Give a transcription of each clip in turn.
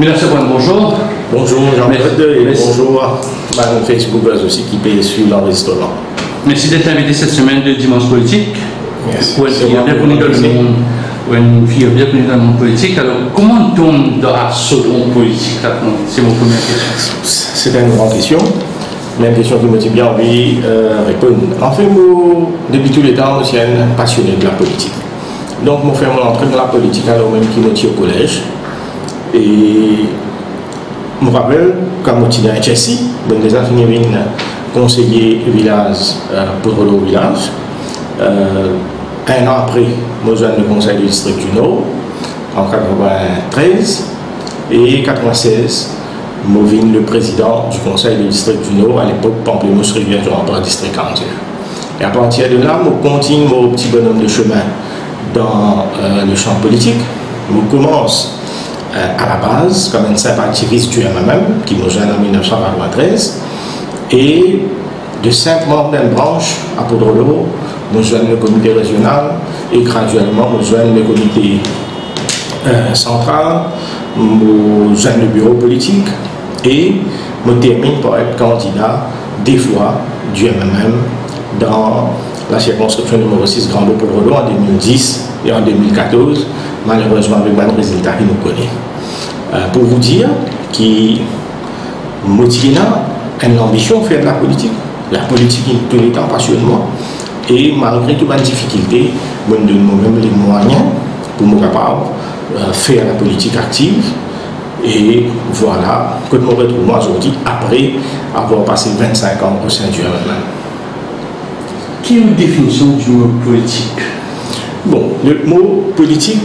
Merci, bonjour. Bonjour Jean-Claude et bonjour à nos Facebookers aussi qui payent sur l'enregistrement. Merci d'être invité cette semaine de Dimanche Politique. Merci. Pour être bien connu dans le monde, pour une fille bien connue dans le monde politique. Alors, comment on tombe dans la seconde politique? C'est mon première question. C'est une grande question. Même question que je bien envie de répondre. En fait, moi, depuis tout le temps, je suis un passionné de la politique. Donc, je fais mon entrée dans la politique alors même qui me tire au collège. Et je me rappelle quand je suis à Chelsea, je suis fini conseiller village pour le village. Un an après, je joins le conseil du district du Nord en 1993 et en 1996. Je suis le président du conseil du district du Nord, à l'époque Pamplemousse Rivière dans le district entier. Et à partir de là, je continue mon petit bonhomme de chemin dans le champ politique. Je commence à la base comme un sympathiste du MMM qui me rejoint en 1993 et de 5 membres d'une branche à Poudre-l'Eau, je rejoins le comité régional et graduellement je rejoins le comité central, je rejoins le bureau politique et je termine par être candidat des fois du MMM dans la circonscription numéro 6 Grand-Eau Poudre-l'Eau en 2010 et en 2014, malheureusement avec un résultat qui nous connaît. Pour vous dire qu'il motive une ambition de faire de la politique. La politique, tout le temps, passionne moi. Et malgré toutes les difficultés, je me donne moi-même les moyens pour me capable faire la politique active. Et voilà, que je me retrouve moi aujourd'hui après avoir passé 25 ans au sein du MMM. Quelle est la définition du mot politique? Bon, le mot politique,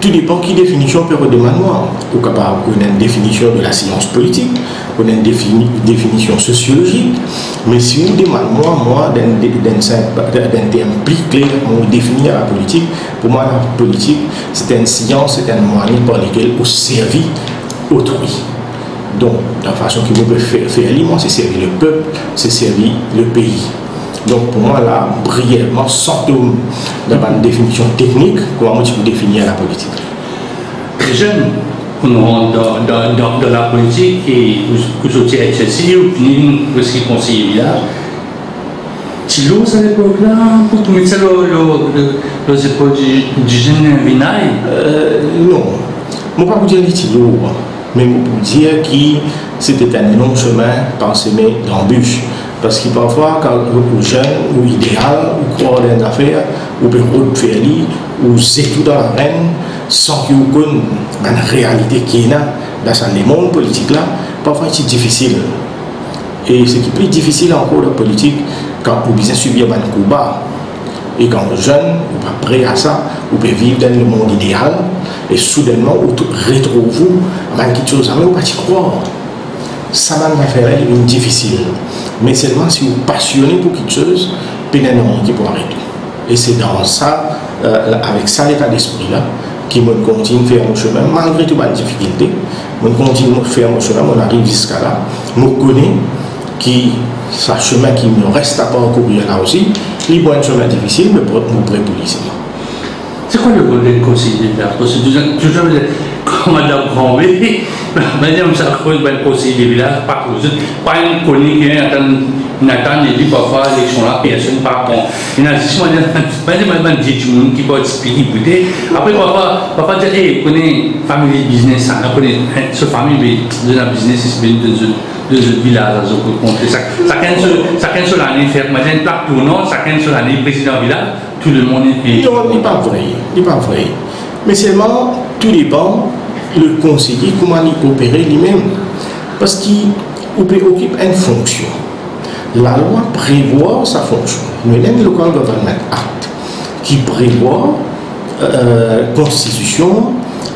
tout dépend de quelle définition peut redemander moi. Ou capable qu'on ait une définition de la science politique, qu'on ait une définition sociologique. Mais si vous demandez moi d'un terme plus clair, pour définir la politique, pour moi la politique c'est une science, c'est un moyen par lequel on servit autrui. Donc, la façon qu'il peut faire c'est servir le peuple, c'est servir le pays. Donc, pour moi, là, brièvement, sortons dans une définition technique, comment tu peux définir la politique. Les jeunes, on rentre dans la politique et vous sortez à Chelsea, vous finissez aussi conseiller village. Tilo, à l'époque-là, pour tout mettre les épaules du jeune Vinaille non, je ne vais pas vous dire les Tilo, mais je vais vous dire que c'était un long chemin parsemé d'embûches. Parce que parfois, quand vous êtes jeune ou idéal, ou croyez dans une affaire, ou peut faire ou c'est tout dans la reine, sans que vous connaissiez la réalité qui est là, dans le monde politique là, parfois c'est difficile. Et ce qui est plus difficile encore la politique, quand vous bien subir un combat, et quand vous êtes jeune, vous n'êtes pas prêt à ça, vous pouvez vivre dans le monde idéal, et soudainement, vous retrouvez quelque chose, mais vous ne pouvez pas y croire. Ça va faire difficile. Mais seulement si vous êtes passionné pour quelque chose, vous n'avez rien pour arrêter. Et c'est dans ça, avec ça l'état d'esprit là, qui me continue à faire mon chemin, malgré toutes les difficultés. Je continue à faire mon chemin, on arrive jusqu'à là. Je connais qui c'est un chemin qui me reste à parcourir là aussi. Il y a un chemin difficile, mais pour prêt pour ici. C'est quoi le rôle d'un conseiller village? Parce que toujours, comme Madame Grand-B, Madame Sarkozy, un conseiller de village, pas une chronique, Nathan, il dit parfois, l'élection là, personne ne part. Il y a juste Madame dit tout le monde qui peut expliquer. Après, parfois, dire, hey, connaît famille business, on connaît ce famille de la business, c'est bien de ce village, chacun sur l'année, faire une plaque tournante, chacun sur l'année, président village, tout le monde est. Non, il n'est pas vrai. Il n'est pas vrai. Mais seulement, tout dépend le conseiller, comment il opère lui-même. Parce qu'il occupe une fonction. La loi prévoit sa fonction. Mais même le Local Government Act, qui prévoit constitution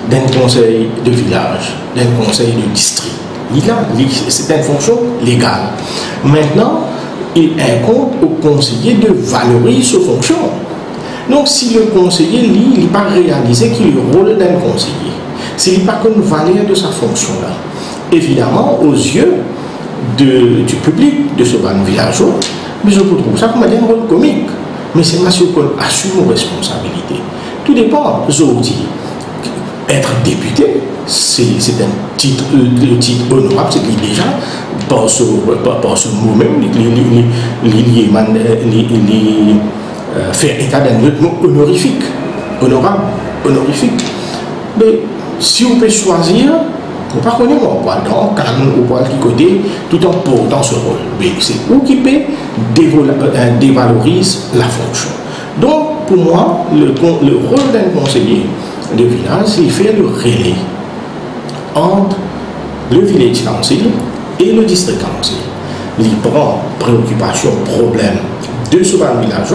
d'un conseil de village, d'un conseil de district. C'est une fonction légale. Maintenant, il incombe au conseiller de valoriser ses fonctions. Donc, si le conseiller, lui, il n'a pas réalisé qu'il est le rôle d'un conseiller, s'il n'a pas qu'une valeur de sa fonction-là, évidemment, aux yeux du public de ce ban villageois, mais je trouve ça comme un rôle comique. Mais c'est parce qu'on assume nos responsabilités. Tout dépend, aujourd'hui. être député, c'est un titre, le titre honorable, c'est qu'il déjà, par ce mot même, il faire état d'un mot honorifique, honorable, honorifique. Mais si on peut choisir, on ne peut pas connaître mon poil dans calme ou poil qui côté, tout en portant ce rôle. Mais c'est où qui peut dévalorise la fonction. Donc, pour moi, le rôle d'un conseiller de village, c'est faire le relais entre le village council et le district council. Il prend préoccupation, problème de ce village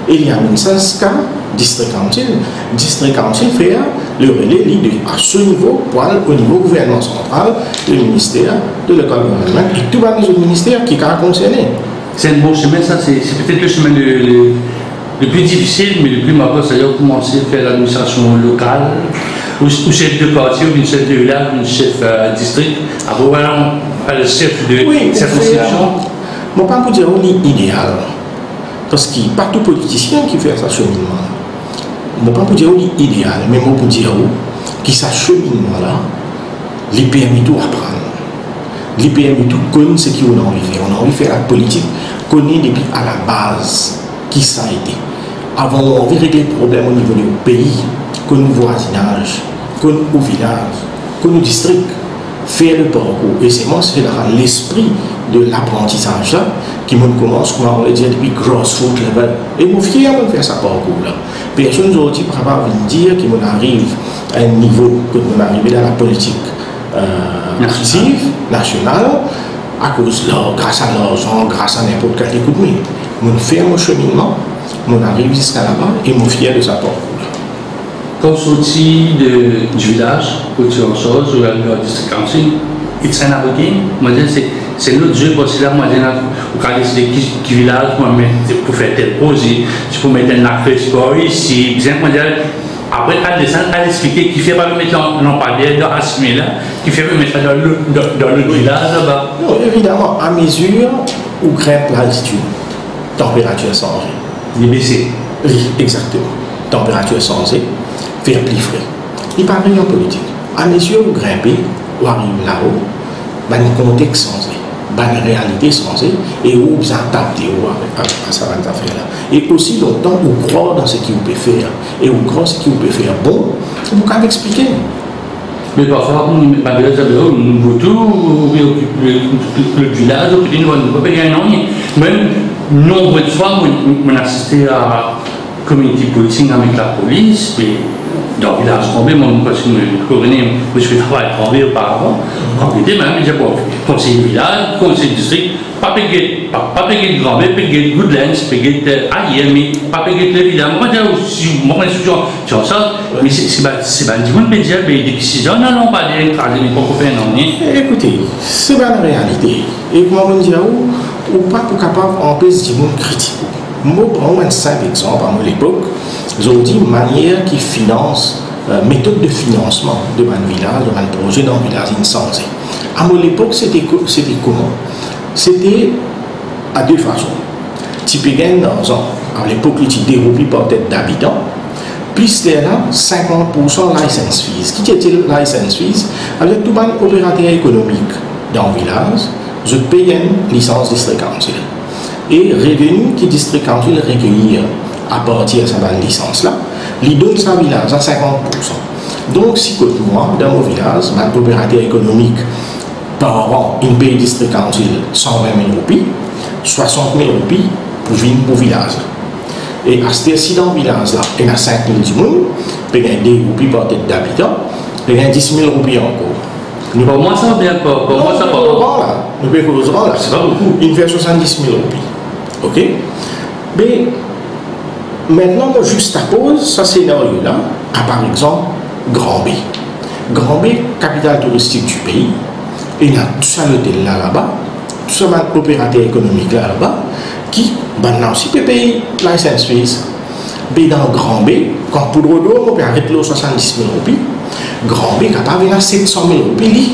et il y a une sens cas district council. District council fait le relais à ce niveau, au niveau gouvernement central, le ministère de l'école gouvernement et tous les autres ministères qui sont concernés. C'est un bon chemin, ça, c'est peut-être le chemin le plus difficile, mais le plus marquant, c'est-à-dire commencer à faire l'administration locale, ou chef de quartier, ou une chef de village, ou une chef district. Après, voilà, le chef de circonscription. Je ne peux pas dire que c'est idéal, parce qu'il n'y a pas tout politicien qui fait ce cheminement. Je ne peux pas dire que c'est idéal, mais je peux dire que ce cheminement-là, il permet tout apprendre. Il permet tout connaître ce qu'on a envie de faire. On a envie de faire la politique, connaître depuis à la base qui ça a été. Avant, on a envie de régler les problèmes au niveau du pays, que nous voisinage, que nous village, que nous district, faire le parcours. Et c'est moi, c'est l'esprit de l'apprentissage là, qui me commence, comme on le dit, depuis grassroots level. Et je suis fier de faire ce parcours-là. Personne n'aurait pas envie de dire qu'il m'arrive à un niveau, que nous arrive dans la politique active, nationale, à cause de grâce à l'argent, grâce à n'importe quel coup de main. Je fais mon cheminement, je arrive jusqu'à là-bas et je suis fier de sa parcours. Quand sorti du village, pour tu en chose, ou le district council, it's another game. Moi, c'est l'autre jeu, parce que là, moi, on a décidé qui village, pour faire telle pause, tu peux mettre un affaire sport ici, bien moi, après, à descendre, à expliquer qui fait pas le mettre lampadaire dans Assimé là, qui fait pas mettre dans le village là-bas. Non, évidemment, à mesure où grimpe l'altitude, température changée. Il est baissé. Oui, exactement. Température changée, faire plus frais. Il parle en politique. À mesure où grimpez, où arrive là-haut, il y a un contexte changé, il y a une réalité changée, et où vous adaptez à ça affaire-là. Et aussi longtemps, vous croyez dans ce qu'il peut faire, et vous croyez ce qu'il peut faire bon, vous pouvez expliquer. Mais parfois, malgré ça, nous votons, le village, nous ne pouvons pas gagner. Même nombre de fois, on a assisté à la communauté politique avec la police, mais dans le village tombé, moi, je suis travaillé tombé auparavant, quand j'étais même, j'ai bon, conseiller de village, conseiller de district, pas payer de grand, mais payer de Goodlands, payer de ailleurs, mais pas payer de village. Moi, si moi, je suis ça, mais c'est pas du monde, mais depuis 6 ans, non, pas des écrasés, mais pas qu'on fait un an. Écoutez, c'est pas la réalité. Et comment on dit, ou pas pour capable d'empêcher du monde critique. Moi, prends un simple exemple, à l'époque, j'ai dit manière qui finance, méthode de financement de mon village, de mon projet dans le village insensé. À mon époque, c'était comment? C'était à deux façons. Tu peux gagner l'argent, à l'époque, tu développes par tête d'habitants, plus là, 50% license fees. Qui était license fees? Avec tout le opérateur économique dans le village, je paye une licence district council. Et revenu qui district council recueillir à partir de cette licence-là, il donne sa village à 50%. Donc, si que moi, dans mon village, mon opérateur économique, par an, il paye district council 120 000 roupies, 60 000 roupies pour venir pour le village. Et à ce ci dans le village, là, il y a 5 000 du monde, il y a 2 roupies par tête d'habitant, il y a 10 000 roupies encore. Pour moi, ça bien pas. Pour moi, ça pas. Nous payons là. C'est pas beaucoup. Il fait 70 000 roupies. Ok? Mais maintenant, je juxtapose ce scénario-là à par exemple Grand B. Grand B, capitale touristique du pays. Il y a tout ça l'hôtel là-bas, tout ça l'opérateur économique là-bas, qui maintenant aussi peut payer license fees. Mais dans Grand B, quand pour le dos, on peut arrêter les 70 000 roupies. Grand B, capable de 700 000 roupies.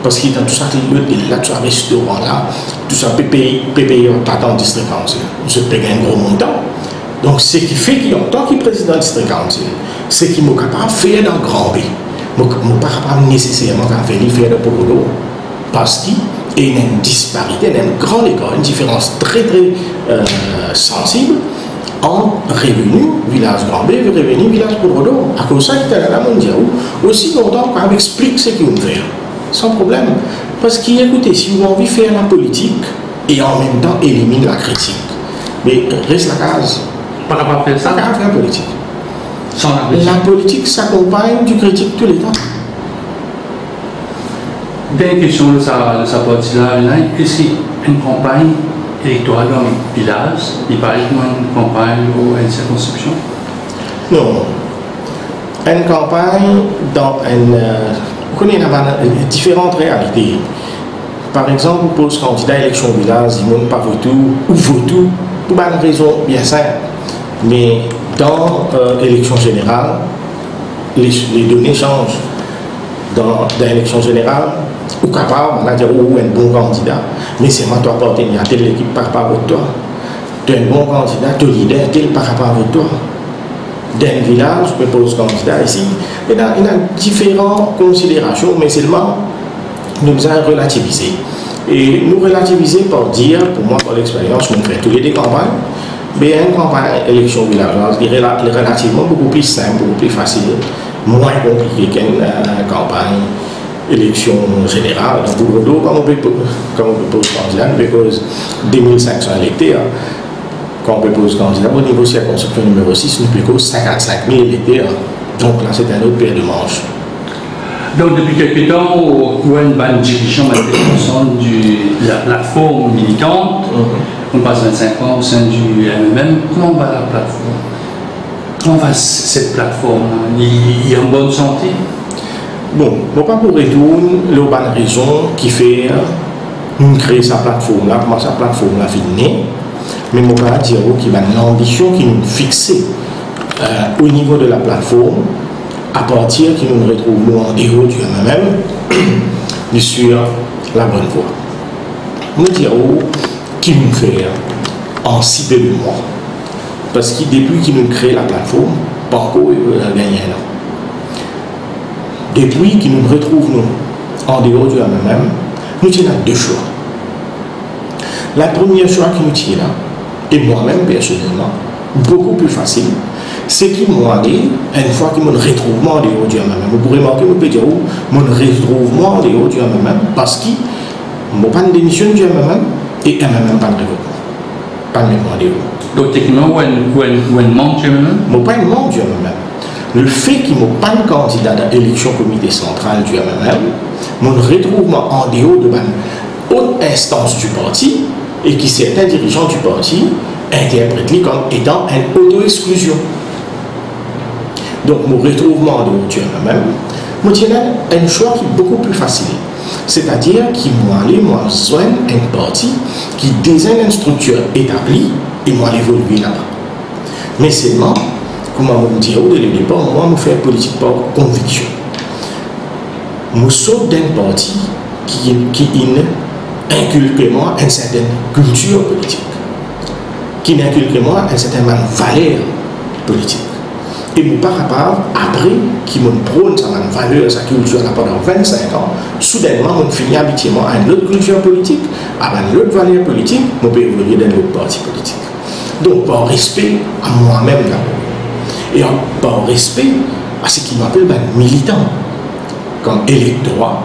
Parce qu'il y a tout ça, là, tout ça, restaurant là, tout ça, payer en tant que district council. Je paye un gros montant. Donc, ce qui fait qu'il y a en tant que président du district council, ce qui m'a capable de faire dans le grand B. Je ne suis pas capable nécessairement de faire de Polo parce qu'il y a une disparité, une grande école, une différence très très sensible entre revenu village grand B et revenu village Polo. À cause de ça, il y a la mondiale aussi longtemps qu'on explique ce qu'il veut faire, sans problème. Parce qu'écoutez, si vous avez envie de faire la politique et en même temps éliminer la critique, mais reste la case. Pas capable de faire ça. Pas capable de faire politique. Sans la critique. La politique s'accompagne du critique tous les temps. Dernière question de sa partie-là, est-ce qu'une campagne électorale dans le village, il paraît comme une campagne ou une circonscription? Non. Une campagne dans une... vous connaissez différentes réalités. Par exemple, pour ce candidat à l'élection au village, ils n'ont pas voté ou voté pour une raison bien simple. Mais dans l'élection générale, les données changent. Dans l'élection générale, ou capable, on va dire, ou un bon candidat, mais c'est moi, toi, porter à telle équipe par rapport à toi. Tu es un bon candidat, tu es leader, tel par rapport à toi. Dans un village, je propose candidat ici. Il y a différentes considérations, mais seulement nous avons relativisé. Et nous relativiser par dire, pour moi, par l'expérience, on fait tous les deux campagnes, mais une campagne élection villageoise est relativement beaucoup plus simple, beaucoup plus facile, moins compliqué qu'une campagne élection générale. Donc, pour le comme on propose candidat, nous propose 2500 électeurs. Quand on propose candidat, au niveau circonscription numéro 6, nous propose 55 000 électeurs. Donc là, c'est un autre paire de manches. Donc, depuis quelques temps, on a une bonne dirigeant de la plateforme militante. On passe 25 ans au sein du MMM. Comment va la plateforme? Comment va cette plateforme? Il est en bonne santé? Bon, je ne vais pas pour retourner la bonne raison qui fait nous créer sa plateforme là, comment sa plateforme là finit. Mais je ne vais pas dire qu'il y a l'ambition qui nous fixe au niveau de la plateforme à partir que nous nous retrouvons en dehors du MMM sur la bonne voie. Nous dirons qui nous fait en si peu de mois. Parce que depuis qu'il nous crée la plateforme, pas encore gagné là. Depuis qu'il nous retrouvons en dehors du MMM, nous avons deux choix. La première choix qui nous tient là, et moi-même personnellement, beaucoup plus facile, c'est qu'il m'a dit, une fois que mon retrouvement en dehors du MMM, vous pourrez remarquer, vous pouvez dire, mon retrouvement en dehors du MMM, parce qu'il n'y a pas de démission du MMM, et MMM pas de regroupement. Pas de mémoire en dehors. Donc, techniquement, où est membre du MMM? Je ne suis pas un membre du MMM. Le fait qu'il n'y ait pas de candidat à l'élection comité central du MMM, mon retrouvement en dehors de ma haute instance du parti, et qui certains dirigeants du parti interprètent comme étant une auto-exclusion. Donc, mon retrouvement en dehors du MMM, moi, j'ai un choix qui est beaucoup plus facile. C'est-à-dire qu'il m'a besoin d'un parti qui désigne une structure établie et moi l'évoluer là-bas. Mais seulement, comme on me dit au départ, moi, je fais politique par conviction. Je saute d'un parti qui inculque moi une certaine culture politique, qui inculque moi une certaine valeur politique. Et mon capable, après, qui me prône sa valeur, sa culture là pendant 25 ans, soudainement, je finis habituellement à une autre culture politique, à une autre valeur politique, je peux évoluer dans l'autre parti politique. Donc, par respect à moi-même d'abord, et par respect à ce qui m'appelle militant, comme électorat,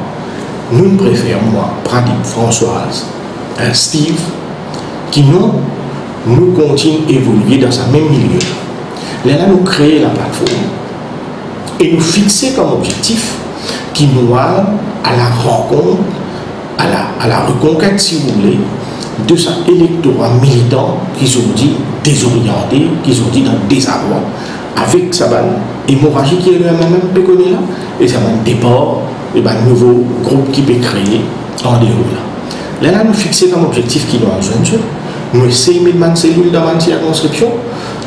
nous préférons, moi, Pradip, Françoise, Steve, qui nous continuent à évoluer dans ce même milieu. Là, nous créons la plateforme et nous fixons comme objectif qui nous a à la rencontre, à la reconquête, si vous voulez, de cet électorat militant qui sont dit désorienté, qui sont dit dans le désarroi, avec sa hémorragie qui est le MMM connu là, et ça va départ, et un nouveau groupe qui peut créer en dehors là. Là, nous fixons comme objectif qui nous a besoin de nous essayons de mettre une cellule dans une circonscription,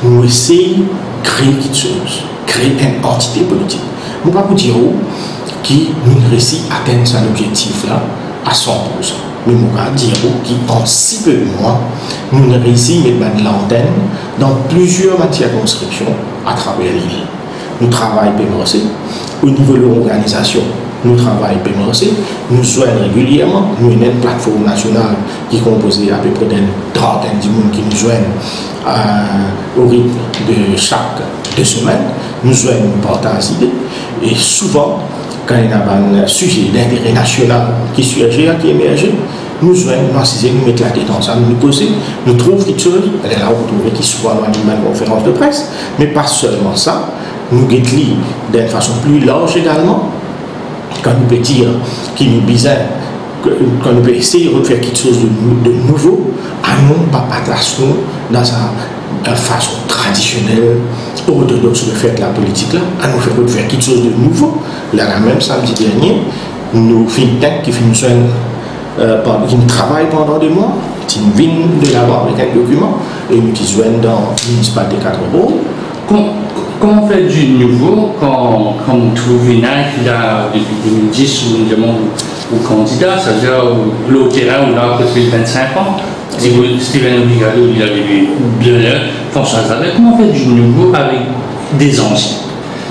nous essayons de créer quelque chose, créer une entité politique. Je ne vais pas vous dire qui nous réussit à atteindre cet objectif-là à 100%. Mais je vais dire qu'en si peu de mois, nous réussissons à mettre l'antenne dans plusieurs circonscriptions à travers l'île. nous travaillons PMRC. Au niveau de l'organisation, nous travaillons PMRC. Nous joignons régulièrement. Nous avons une plateforme nationale qui est composée à peu près d'une trentaine de monde qui nous joignent au rythme de chaque 2 semaines. Nous joignons, nous partageons d'idées. Et souvent, quand il y a un sujet d'intérêt national qui surgit, qui émerge, nous joignons, nous mettons la tête ensemble, nous poser, nous trouvons quelque chose, elle est là où vous trouvez qui soit dans une conférence de presse, mais pas seulement ça, nous guettons d'une façon plus large également, quand nous pouvons dire qu'il nous bizarre, quand nous pouvons essayer de faire quelque chose de nouveau, à nous, pas attacher dans sa façon traditionnelle, orthodoxe de faire de la politique là, à nous faire quelque chose de nouveau. Là, même samedi dernier, nous think tank qui qui travaille pendant 2 mois, qui viennent de l'avant avec un document et nous qui joignent dans le municipalité 4 euros. Comment on fait du nouveau quand on trouve une qui a depuis 2010 ou nous demande au candidat, c'est-à-dire le terrain où il a presque 25 ans, Steven Obrigado, il avait eu bien François Xavier, comment on fait du nouveau avec des anciens?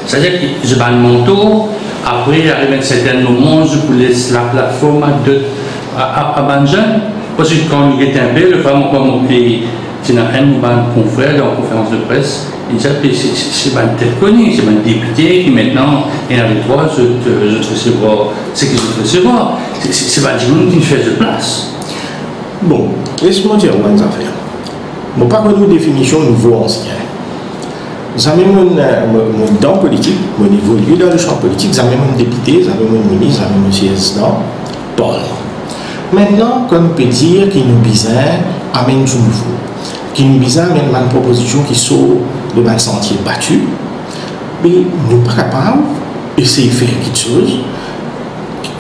C'est-à-dire que je bats le manteau, après il arrive un certain moment, je vous laisse la plateforme à Banjan, parce que quand il est un peu, le fameux comme c'est un confrère dans la conférence de presse, il dit que c'est pas une tête connue, c'est un député qui maintenant est avec toi, je te recevoir, c'est que je te recevoir. C'est pas du monde qui ne fait de place. Bon, laisse-moi dire une affaire. Je ne pas une définition nouveau-ancien. Dans la politique, au niveau dans le champ politique, j'ai même un député, j'ai même un ministre, j'ai même un président, Paul. Maintenant, quand on peut dire qu'il nous bizarre, amène du nouveau. Qu'il nous bizarre, amène une proposition qui sort de un sentier battu, mais nous ne sommes pas capables d'essayer de faire quelque chose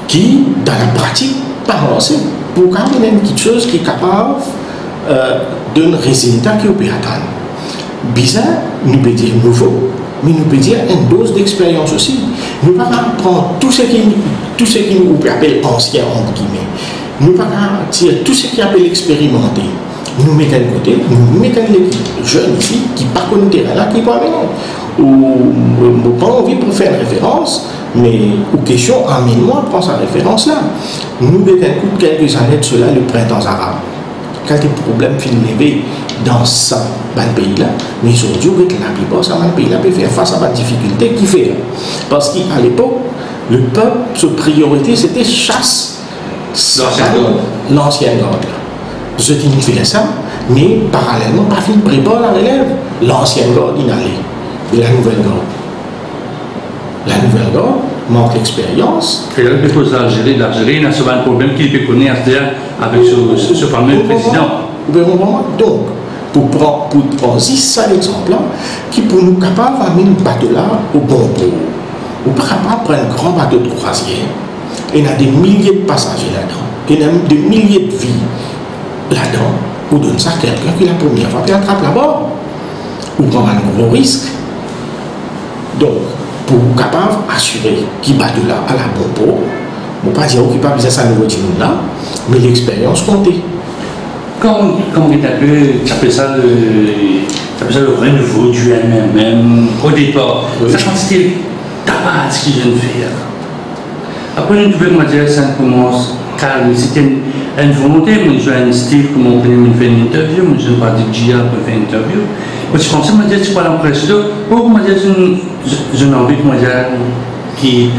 qui, dans la pratique, pas avancé. Pour amener quelque chose qui est capable d'un résultat qui peut atteindre. Bizarre, nous peut dire nouveau, mais nous peut dire une dose d'expérience aussi. Nous ne pouvons pas prendre tout ce qui nous appelle ancien, entre guillemets. Nous ne pouvons pas dire tout ce qui appelle expérimenté. Nous mettons de côté, nous mettons les jeunes ici qui ne connaissent pas le terrain là, qui peuvent amener. Ou n'ont pas envie pour faire une référence, mais aux questions, amène-moi, prends sa référence là. Nous mettons quelques années de cela, le printemps arabe. Quelques problèmes finissent lever dans ce pays-là, mais aujourd'hui, la plupart de ce pays-là peut faire face à des difficultés qui fait. Parce qu'à l'époque, le peuple, sa priorité, c'était chasse l'ancienne garde. Je dis qu'il fait ça, mais parallèlement, pas fini de préparer la relève. L'ancienne garde, il allait. Et la nouvelle garde. La nouvelle garde manque d'expérience. Et là, il faut l'Algérie, il y a souvent un problème qu'il peut connaître avec ce fameux président. Donc, pour prendre ça l'exemple-là, qui pour nous capable d'amener un bateau là au bon port. Ou pas capable de prendre un grand bateau de croisière. Et il y a des milliers de passagers là-dedans. Il y a des milliers de vies là-dedans. Ou donne ça à quelqu'un qui la première fois qui attrape là-bas. Ou prend un gros risque. Donc, pour capable d'assurer qui bateau là à la bon port, je ne vais pas dire qu'il n'y a pas besoin de ça nouveau là, mais l'expérience comptait. Quand on est un peu, tu appelles ça le renouveau du MMM au départ, ça consistait tabac ce qu'ils viennent faire. Après, une nouvelle matière, ça commence calme. C'était une volonté, moi je un style, comment on venait faire une interview, moi je ne pas dire GIA pour faire une interview. Moi je pensais, moi je suis pas l'impression, pour moi je n'ai envie de moi qui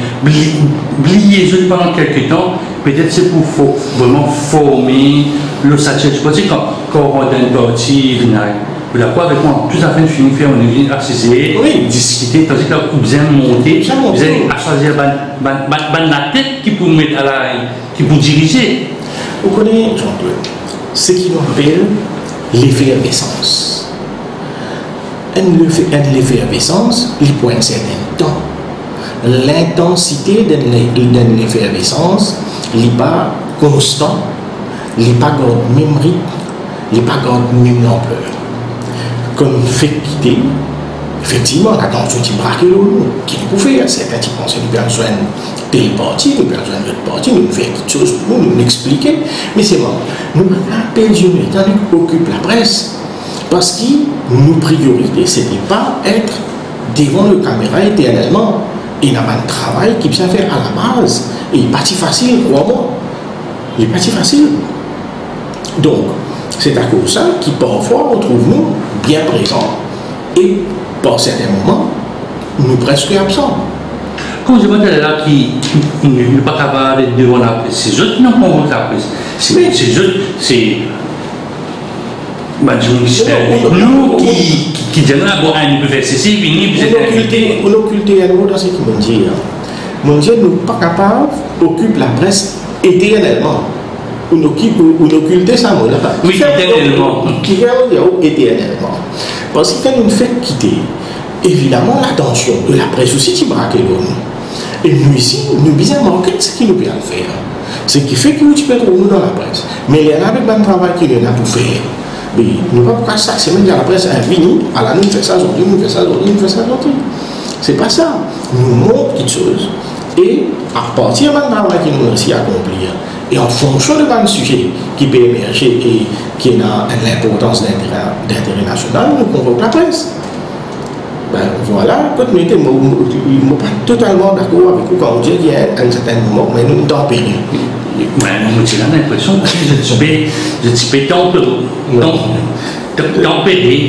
oublier pendant quelques temps, peut-être c'est pour vraiment former le sachet. Je pense que quand on rentre dans une partie, vous l'avez avec moi, tout à fait fini, on est venu assister, discuter, tandis que là, vous bien monter, vous allez choisir la tête qui pour mettre à la, qui pour diriger. Vous connaissez, Jean-Claude, ce qui nous appelle l'effervescence. L'effervescence, il faut un certain temps. L'intensité de l'effervescence n'est pas constante, n'est pas de même rythme, n'est pas de même ampleur. Comme fait quitter, effectivement, la tension qui braque l'eau, qui nous fait, certains qui pensent qu'il y a besoin de telle partie, il y a besoin de l'autre partie, nous faire quelque chose pour nous expliquer. Mais c'est bon, nous appelons une état qui occupe la presse, parce que nos priorités, ce n'est pas être devant le caméra éternellement. Il n'a pas de travail qui vient faire à la base. Et il est parti facile, crois-moi. Il est parti facile. Donc, c'est à cause de ça qui parfois retrouve-nous bien présents et par certains moments, nous presque absents. Comme je me disais là, qui n'est pas capable d'être devant la presse, c'est eux qui n'ont pas la presse. C'est eux, c'est. Nous qui disons là, bon, il peut faire ceci, fini, vous êtes. On occulte un mot dans ce qui me dit. Mon Dieu, nous ne sommes pas capables d'occuper la presse éternellement. On occulte ça, moi, là. Oui, éternellement. Qui est éternellement. Parce que quand nous fait quitter, évidemment, l'attention de la presse aussi, tu braques l'homme. Et nous ici, nous bien manquer de ce qu'il nous peut faire. Ce qui fait que tu peux trouver nous dans la presse. Mais il y a avec un travail qu'il y a pour faire. Mais nous ne pouvons pas chaque semaine dans la presse infinie, alors nous faisons ça aujourd'hui, nous faisons ça aujourd'hui, nous faisons ça aujourd'hui. C'est pas ça. Nous montrons petites choses. Et à partir d'un travail qui nous réussit à accomplir, et en fonction de un sujet qui peut émerger et qui a l'importance d'intérêt national, nous convoquons la presse. Ben voilà, quand nous étions pas totalement d'accord avec vous quand on dit qu'il y a un certain moment, mais nous sommes tempérés. J'ai l'impression que je suis tempéré.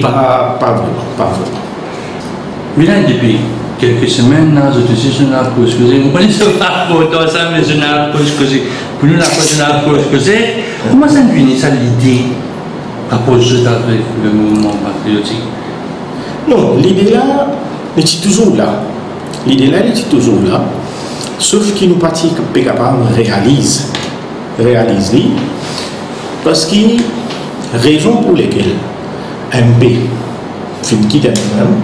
Pas vraiment. Mais là, depuis quelques semaines, là, je te dis, je n'ai pas excusé. Vous connaissez pas pour ça, mais je n'ai pas excusé. Pour nous, je n'ai pas excusé. Comment ça nous vient, ça, l'idée, à cause de le mouvement patriotique? Non, l'idée là, elle est toujours là. L'idée là, elle est toujours là. Sauf qu'il nous partit capable réalise parce qu'il y a raison pour lesquelles MP fin quitter nous-mêmes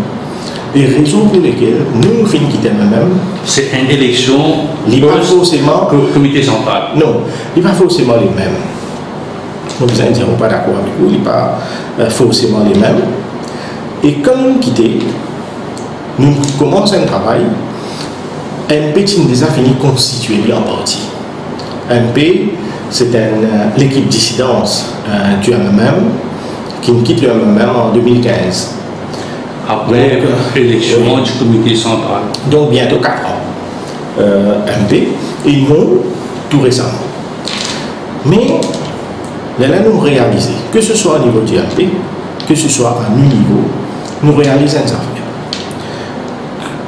et raison pour lesquelles nous fin quitter nous-mêmes. C'est une élection. Il n'est pas forcément comité central. Non, il n'est pas forcément les mêmes. Nous vous allez pas d'accord avec vous, il n'est pas forcément les mêmes. Et quand nous quittons, nous commençons un travail. MP a déjà fini constitué en partie. MP, c'est l'équipe dissidence du MMM qui nous quitte le MMM en 2015. Après l'élection du comité central. Donc bientôt 4 ans. MP, et nous, tout récemment. Mais là, nous réalisons, que ce soit au niveau du MP, que ce soit à nous niveau, nous réalisons ça.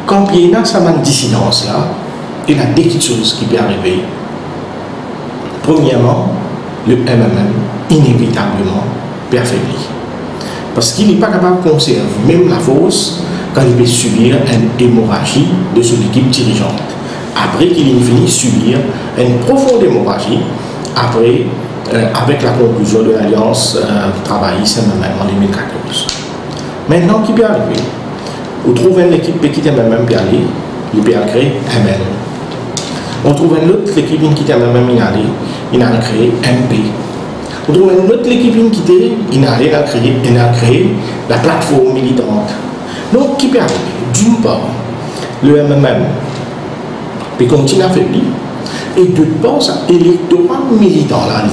Quand il y a une dissidence là, il y a des petites choses qui peuvent arriver. Premièrement, le MMM, inévitablement, peut affaiblir. Parce qu'il n'est pas capable de conserver même la force quand il peut subir une hémorragie de son équipe dirigeante. Après qu'il ait fini de subir une profonde hémorragie, après, avec la conclusion de l'Alliance travailliste MMM en 2014. Maintenant, qui peut arriver? On trouve une équipe qui est même bien allée, il peut créer ML. On trouve une autre équipe qui est même il a créé MP. On trouve une autre équipe qui a créé la plateforme militante. Donc, qui peut arriver? D'une part, le MMM peut continuer à affaiblir, et d'autre part, l'électorat militant là,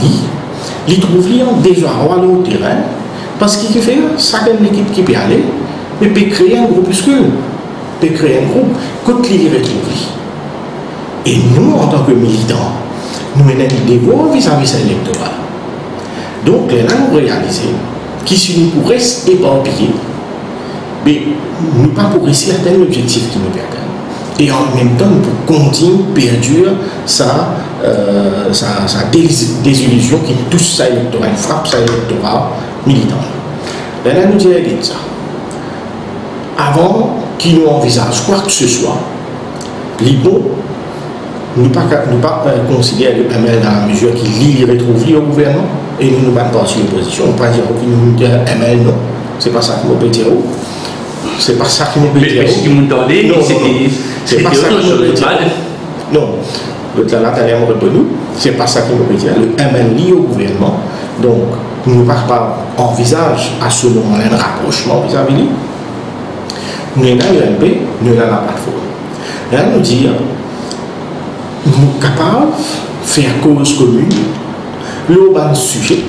il trouve déjà au terrain, parce qu'il fait ça qu'une équipe qui peut aller. Mais peut créer un groupuscule, peut créer un groupe, quand il est retrouvé. Et nous, en tant que militants, nous avons des devoirs vis-à-vis de l'électorat. Donc, là, nous réalisons qu'il suffit pour rester éparpillé, mais nous pas pour essayer d'atteindre l'objectif qui nous permet. Et en même temps, nous pouvons continuer à perdurer sa désillusion qui touche sa électorat, qui frappe sa électorat militant. Là, nous disons ça. Avant qu'il nous envisage quoi que ce soit, l'IBO nous pas considérer le ML dans la mesure qu'il retrouve au gouvernement et nous ne pas partir l'opposition. On ne peut pas dire qu'il nous dit ML non. C'est pas ça qui nous peut dire. C'est pas ça qui nous peut dire. Mais ce qui nous demandait, c'est pas ça qui nous peut dire. Non. L'autre là, c'est pas ça qui nous peut dire. Le ML lié au gouvernement. Donc, nous ne pas envisage à ce moment-là un rapprochement vis-à-vis de lui. Nous avons l'UNP, nous avons la plateforme. Là, nous dire, nous sommes capables de faire cause commune, le sujet,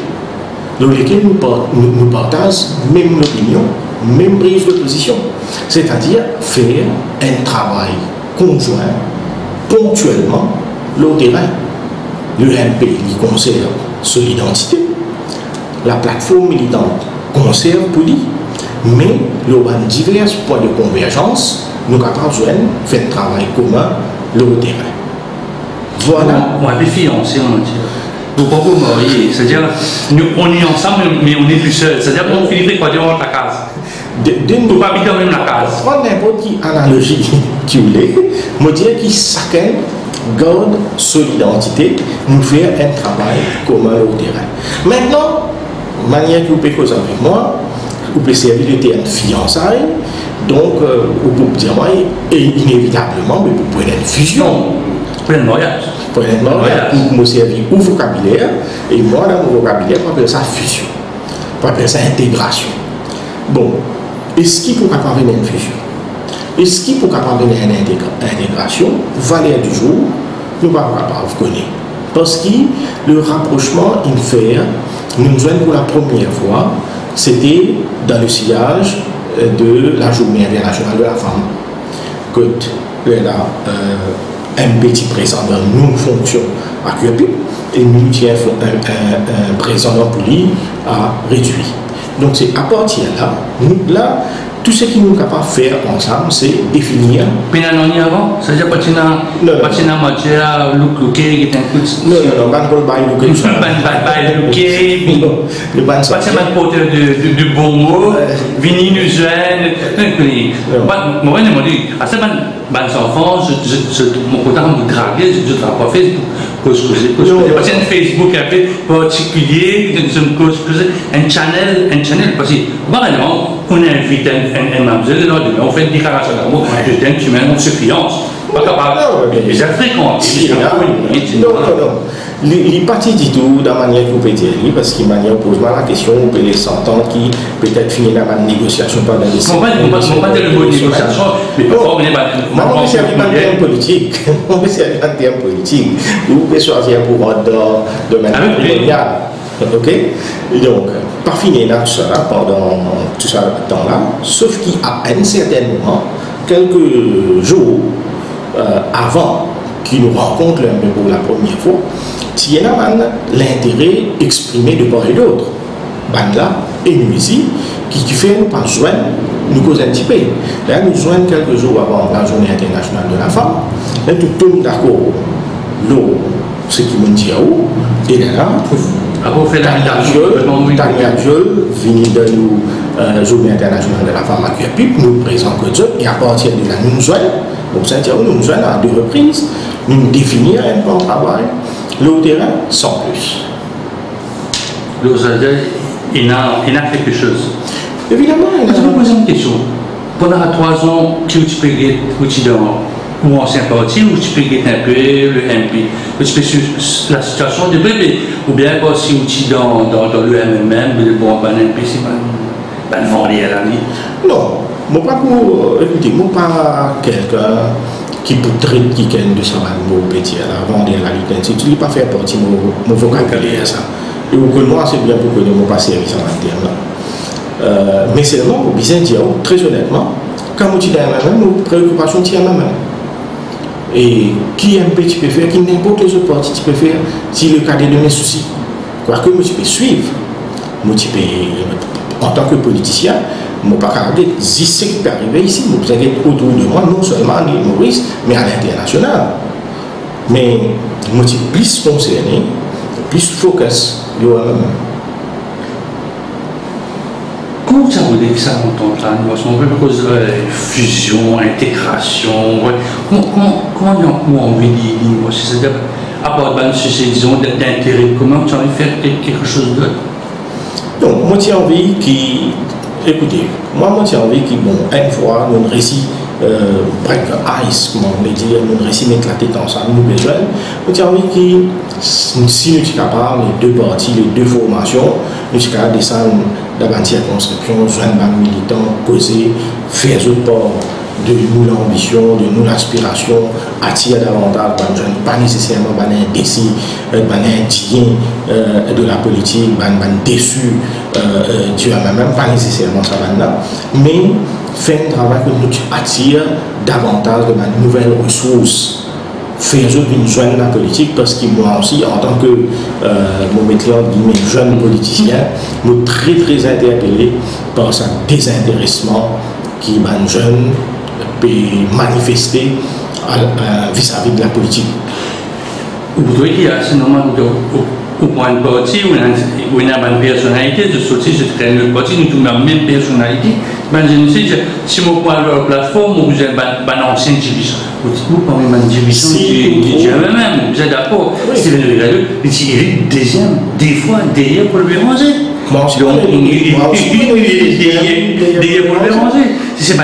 dans lequel nous partageons même l'opinion, même prise de position. C'est-à-dire faire un travail conjoint, ponctuellement, le terrain. L'UMP, il conserve son identité. La plateforme militante conserve pour lui. Mais il y a divers points de convergence. Nous avons besoin de faire un travail commun, le terrain. Voilà. On a des fiancés, on dit. Vous pas vous marier, c'est-à-dire on est ensemble mais on est plus seul. C'est-à-dire qu'on Philippe quand on ta case. On ne pas habiter dans même la case. Prendre n'importe quelle analogie tu voulais, me dire que chacun garde son identité, nous faire un travail commun au terrain. Maintenant, manière que vous pouvez causer avec moi, vous pouvez servir de terme fiançailles, donc vous pouvez dire moi, et inévitablement, mais vous pouvez être fusion. Pour le mariage. Pour le mariage, pour me servir au vocabulaire, et moi, dans mon vocabulaire, on appelle ça fusion, on appelle ça intégration. Bon, est-ce qu'il faut capable une fusion? Est-ce qu'il faut capable une intégration? Valeur du jour, nous ne sommes pas capables de connaître. Parce que le rapprochement, il fait, nous joignons pour la première fois, c'était dans le sillage de la Journée internationale de la femme. Que là, un petit président nous fonction à Cuepi et nous tient un président pour lui à réduire. Donc c'est à partir de là, nous, là, tout ce que nous sommes capables de faire ensemble, c'est définir. Puis il y a un avant, c'est-à-dire que tu as matière, look, qui est un coup de... Non, pas de bail, look, pas de porteur de bon mot, vini nous jeune, moi, je me dis, à ces enfants, mon côté, je me draguer, je ne travaille pas Facebook. Parce qu'il y a un Facebook particulier, un channel, parce que, vraiment, on invite un mamzelle, on fait une déclaration d'amour, je t'aime, tu m'aimes, on se fiance. Pas capable. Mais j'ai fréquenté. Non. Les partis du tout, dans la manière que vous pouvez dire, parce qu'il manière pose la question, vous pouvez les s'entendre qui peut-être finir dans la négociation par la décision. On ne va pas dire le mot négociation, mais parfois on est pas. On peut servir un terme politique. On peut servir un terme politique. Vous pouvez choisir pour un domaine colonial. Ok? Donc, pas finir dans tout ça pendant tout ce temps-là, sauf qu'à un certain moment, quelques jours avant qu'ils nous rencontrent un peu pour la première fois, il y a l'intérêt exprimé de part et d'autre. Là, et nous ici, qui fait nous pas joindre, nous cause un petit peu. Là, nous joignons quelques jours avant la Journée internationale de la femme. Là, tout le monde d'accord. L'eau, ce qui me dit où, et là, Tania Diol, venu de nous, Journée internationale de la femme à Cuepi, nous présentons que Dieu, et à partir de là, nous joignons. Donc, c'est-à-dire nous joignons à 2 reprises, nous définir un plan de travail, le terrain, sans plus. Il a quelque chose. Évidemment, je vais vous poser une question. Pendant 3 ans, qui tu peux être ou ancien parti, ou tu peux être un peu le MP, tu peux la situation de bébé, ou bien si tu es dans le MMM, bon, ben MP, c'est pas une vendée à la vie. Non, moi pas pour, écoutez, moi pas quelqu'un qui peut traiter quelqu'un de sa mot petit à la vendre à la vie, tu ne pas faire partie de mon vocabulaire ça. Et que moi, c'est bien pour que je ne pas servir ça en terme là. Mais c'est vraiment pour bien dire, très honnêtement, quand vous dites à même, nos préoccupations tiennent à même. Et qui un petit peut faire, qui n'importe quel autre parti tu peux faire, si le cas de donner soucis. Quoi que moi, tu peux suivre. Moi, tu peux, en tant que politicien, je ne peux pas regarder ce qui peut arriver ici. Vous avez autour de moi, non seulement à l'île Maurice, mais à l'international. Mais moi, je suis plus concerné, plus focus. Comment ça vous dit que ça entend là? On peut cause de fusion, intégration. Comment on envie de dire? C'est-à-dire, à part disons d'intérêt commun, tu as envie de faire quelque chose d'autre? Donc, moi, j'ai envie qui. Écoutez, moi, j'ai envie qui, bon, une fois, nous récit. Break ice, comment on dit, nous récit mettre la tête ensemble, nous besoin. J'ai envie que si nous sommes capables, les 2 parties, les 2 formations, nous sommes capables de descendre dans la circonscription, joindre les militants, causer, faire autre part de nous l'ambition, de nous l'aspiration, attirer davantage les jeunes, pas nécessairement les décis, les tiens de la politique, les déçus, tu as même pas nécessairement ça là, mais faire un travail que nous attire davantage de nouvelles ressources. Faire une jeune la politique parce que moi aussi, en tant que jeune politicien, nous très interpellé par ce désintéressement qui est jeune peut manifester vis-à-vis de la politique. Vous voyez qu'il y a ce moment au point de parti où il y a une personnalité, de sortir, je traîne le parti, nous avons la même personnalité. Je ne sais, si je prends leur plateforme, vous avez une ancienne division. Vous parlez d'une division qui est même, vous êtes d'accord. C'est le il est deuxième, des fois, derrière pour le déranger. Donc, il est derrière pour le déranger. C'est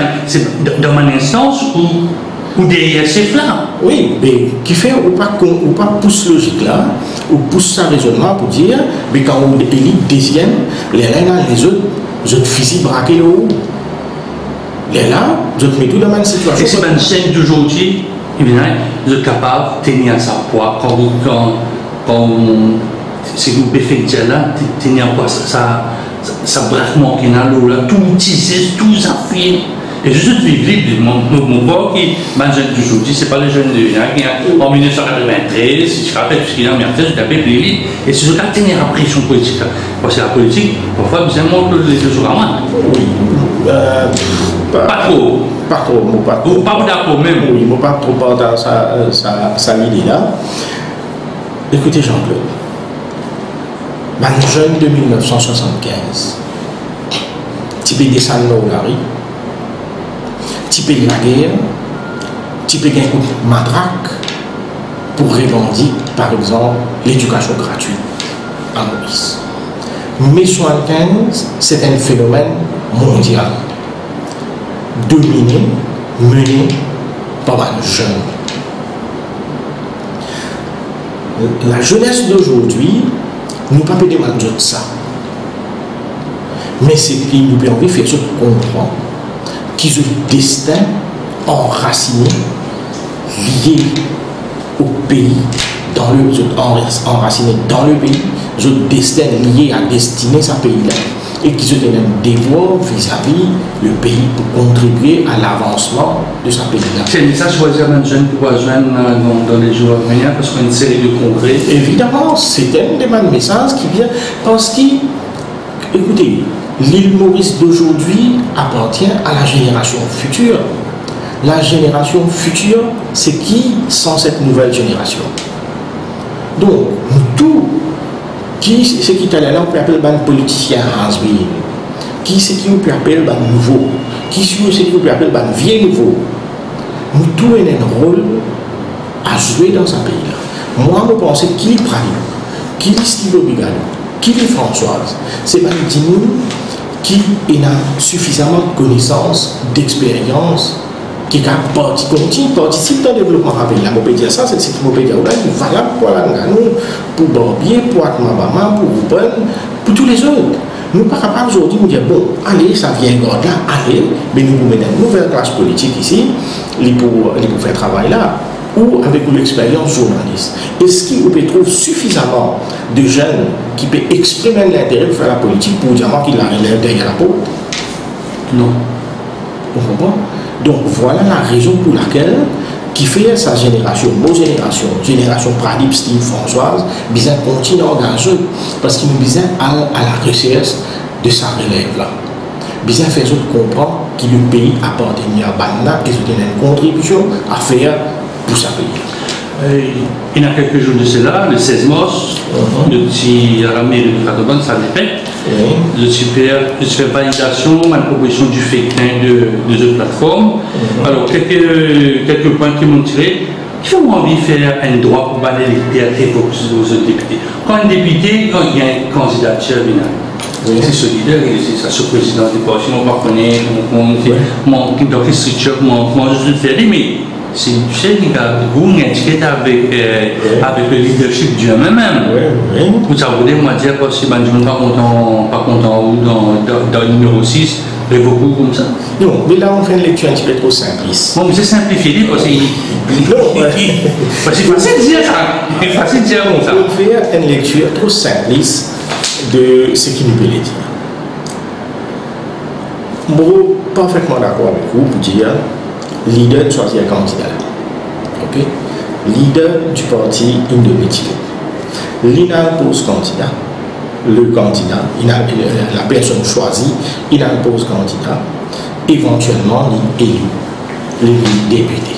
dans une instance où derrière c'est flamme. Oui, mais qui fait ou pas pousse logique là, ou pousse sa raisonnement pour dire, mais quand on est deuxième, les autres physiques braqués le haut. Les là, je te mets tout dans la même situation. Et c'est une chaîne d'aujourd'hui, vous êtes capable de tenir sa poids quand c'est vous pouvez faire là, tenir quoi ça braquement qui est dans l'eau là, tout tissé, tout affilé. Et je suis libre, mon père qui m'a jeune d'aujourd'hui, c'est pas les jeunes de qui en 1993, si je rappelle, puisqu'il est en merde, je t'appelle plus vite. Et c'est ce qu'a tenir la pression politique. Parce que la politique, parfois, c'est moins que les deux jours à moi. Oui. Pas trop. Pas trop, pas trop. Pas d'accord même. Oui, moi pas trop dans sa idée là. Écoutez Jean-Claude, un jeune de 1975, type descendre dans la rue, type la guerre, type un coup de matraque pour revendiquer par exemple l'éducation gratuite en Maurice. Mai 75, c'est un phénomène mondial, dominé, mené par les jeunes. La jeunesse d'aujourd'hui, nous ne pouvons pas demander ça. Mais c'est ce qui nous permet de faire ce qu'on comprend, qu'ils ont un destin enraciné, lié au pays, enraciné dans le pays, un destin lié à destiner ce pays-là, et qu'ils ont un devoir vis-à-vis le pays pour contribuer à l'avancement de ce pays-là. C'est ça choisir un jeune pour rejoindre dans les jours à venir parce qu'il y a une série de congrès. Évidemment, c'est un des messages qui vient parce que, écoutez, l'île Maurice d'aujourd'hui appartient à la génération future. La génération future, c'est qui sans cette nouvelle génération? Donc, tout qui c'est qui est là, on peut appeler un politicien Hansville, qui c'est qui on peut appeler un nouveau, qui c'est qui on peut appeler un vieux nouveau. Nous tous avons un rôle à jouer dans ce pays-là. Moi, je pense qu'il est Prali, qu'il est Steve Obigal, qu'il est Françoise. C'est pas nous qui a suffisamment de connaissances, d'expérience, qui participe dans le développement rapide. Je peux dire ça, c'est ce que je peux dire. C'est valable pour Langanou, pour Borbier, pour Atmabama, pour Ruben, pour tous les autres. Nous ne sommes pas capables aujourd'hui de dire, bon, allez, ça vient God là, allez, mais nous mettons une nouvelle classe politique ici, pour faire travail là, ou avec une expérience journaliste. Est-ce qu'il peut trouver suffisamment de jeunes qui peuvent exprimer l'intérêt de faire la politique pour dire qu'il a relève derrière la porte? Non. On comprend? Donc voilà la raison pour laquelle qui fait sa génération, nos génération Pradip, Steve, Françoise, besoin continuer à engager parce qu'il nous besoin à la recherche de sa relève là. Besoin faire comprendre que le pays appartient à Banda et c'est une contribution à faire pour sa pays. Il y a quelques jours de cela, le 16 mars, le petit Aramé de Catoban, ça répète. Je fais validation, ma proposition du fétin de cette plateforme. Alors, quelques points qui m'ont tiré. Qui ont envie de faire un droit pour balayer les théâtres aux autres députés? Quand un député, quand il y a une candidature, c'est solidaire, c'est ça, président du parti, on va connaître, dans quelle structure, moi je suis fait, mais c'est une chaîne qui a une étiquette avec le leadership du même. Vous savez, moi dire que si je ne suis pas content ou dans le numéro 6, beaucoup comme ça. Non, mais là on fait une lecture un petit peu trop simpliste. Bon, c'est simplifié parce que c'est facile de dire ça. C'est facile de dire comme ça. On fait une lecture trop simpliste de ce qui nous peut le dire. parfaitement d'accord avec vous pour dire leader choisit un candidat. Ok? Leader du parti indémocratique. L'INA pose candidat. Le candidat, la personne choisie, il impose candidat. Éventuellement, il élu. Les députés.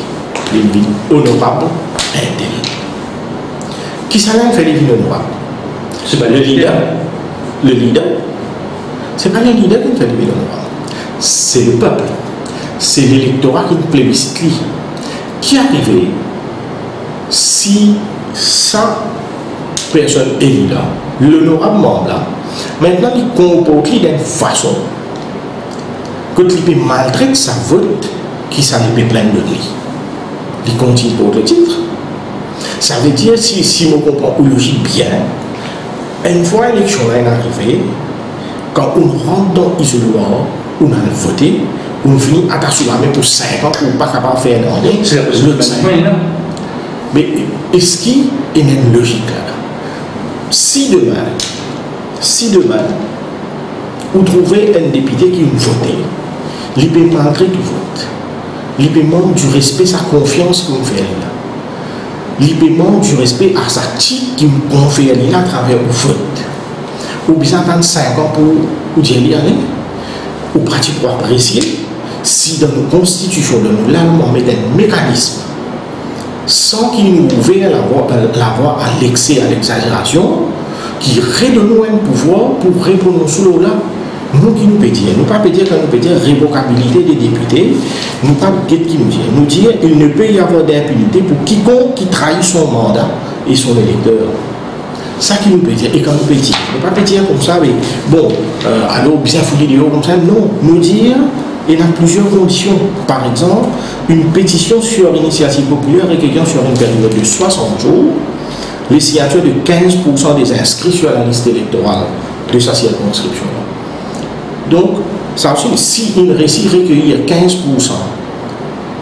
Les villes honorables, intelligents. Qui s'allait faire les villes honorables? C'est pas le leader. Le leader. C'est pas le leader qui fait les villes honorables. C'est le peuple. C'est l'électorat qui plébiscite lui. Qui arrive si 100 personnes élues là, l'honorable membre là, maintenant il comporte d'une façon que il peut maltraiter sa vote qui s'en peut plein de lui. Il continue pour le titre. Ça veut dire, si on comprend ou logique bien, une fois l'élection est arrivée, quand on rentre dans l'isoloir, on a voté, on finit à t'assurer pour 5 ans pour ne pas capable de faire un an. C'est la possibilité. Mais est-ce qu'il y a une logique là? Si demain, vous trouvez un député qui a voté, il peut malgré tout vote, il peut manquer du respect, sa confiance qu'il fait là. Il peut manquer du respect à sa titre qu'il confère là à travers le vote. Ou bien attendre 5 ans pour dire y aller, ou pratiquement apprécier, si dans nos constitutions, dans nos lois, on met un mécanisme sans qu'il nous ouvre la voie à l'excès, à l'exagération, qui redonne un pouvoir pour répondre sous l'eau là. Nous qui nous pétillons, nous pas pétiller quand nous pétillons révocabilité des députés, nous pas qui nous dit. Nous dire il ne peut y avoir d'impunité pour quiconque qui trahit son mandat et son électeur. Ça qui nous pétille. Et quand nous pétillons, nous pas pétiller comme ça, mais bon, alors bien fouiller des comme ça, non. Nous dire il y a plusieurs conditions. Par exemple, une pétition sur l'initiative populaire recueillant sur une période de 60 jours les signatures de 15% des inscrits sur la liste électorale de sa circonscription. Donc, ça aussi, si une récit recueillir 15%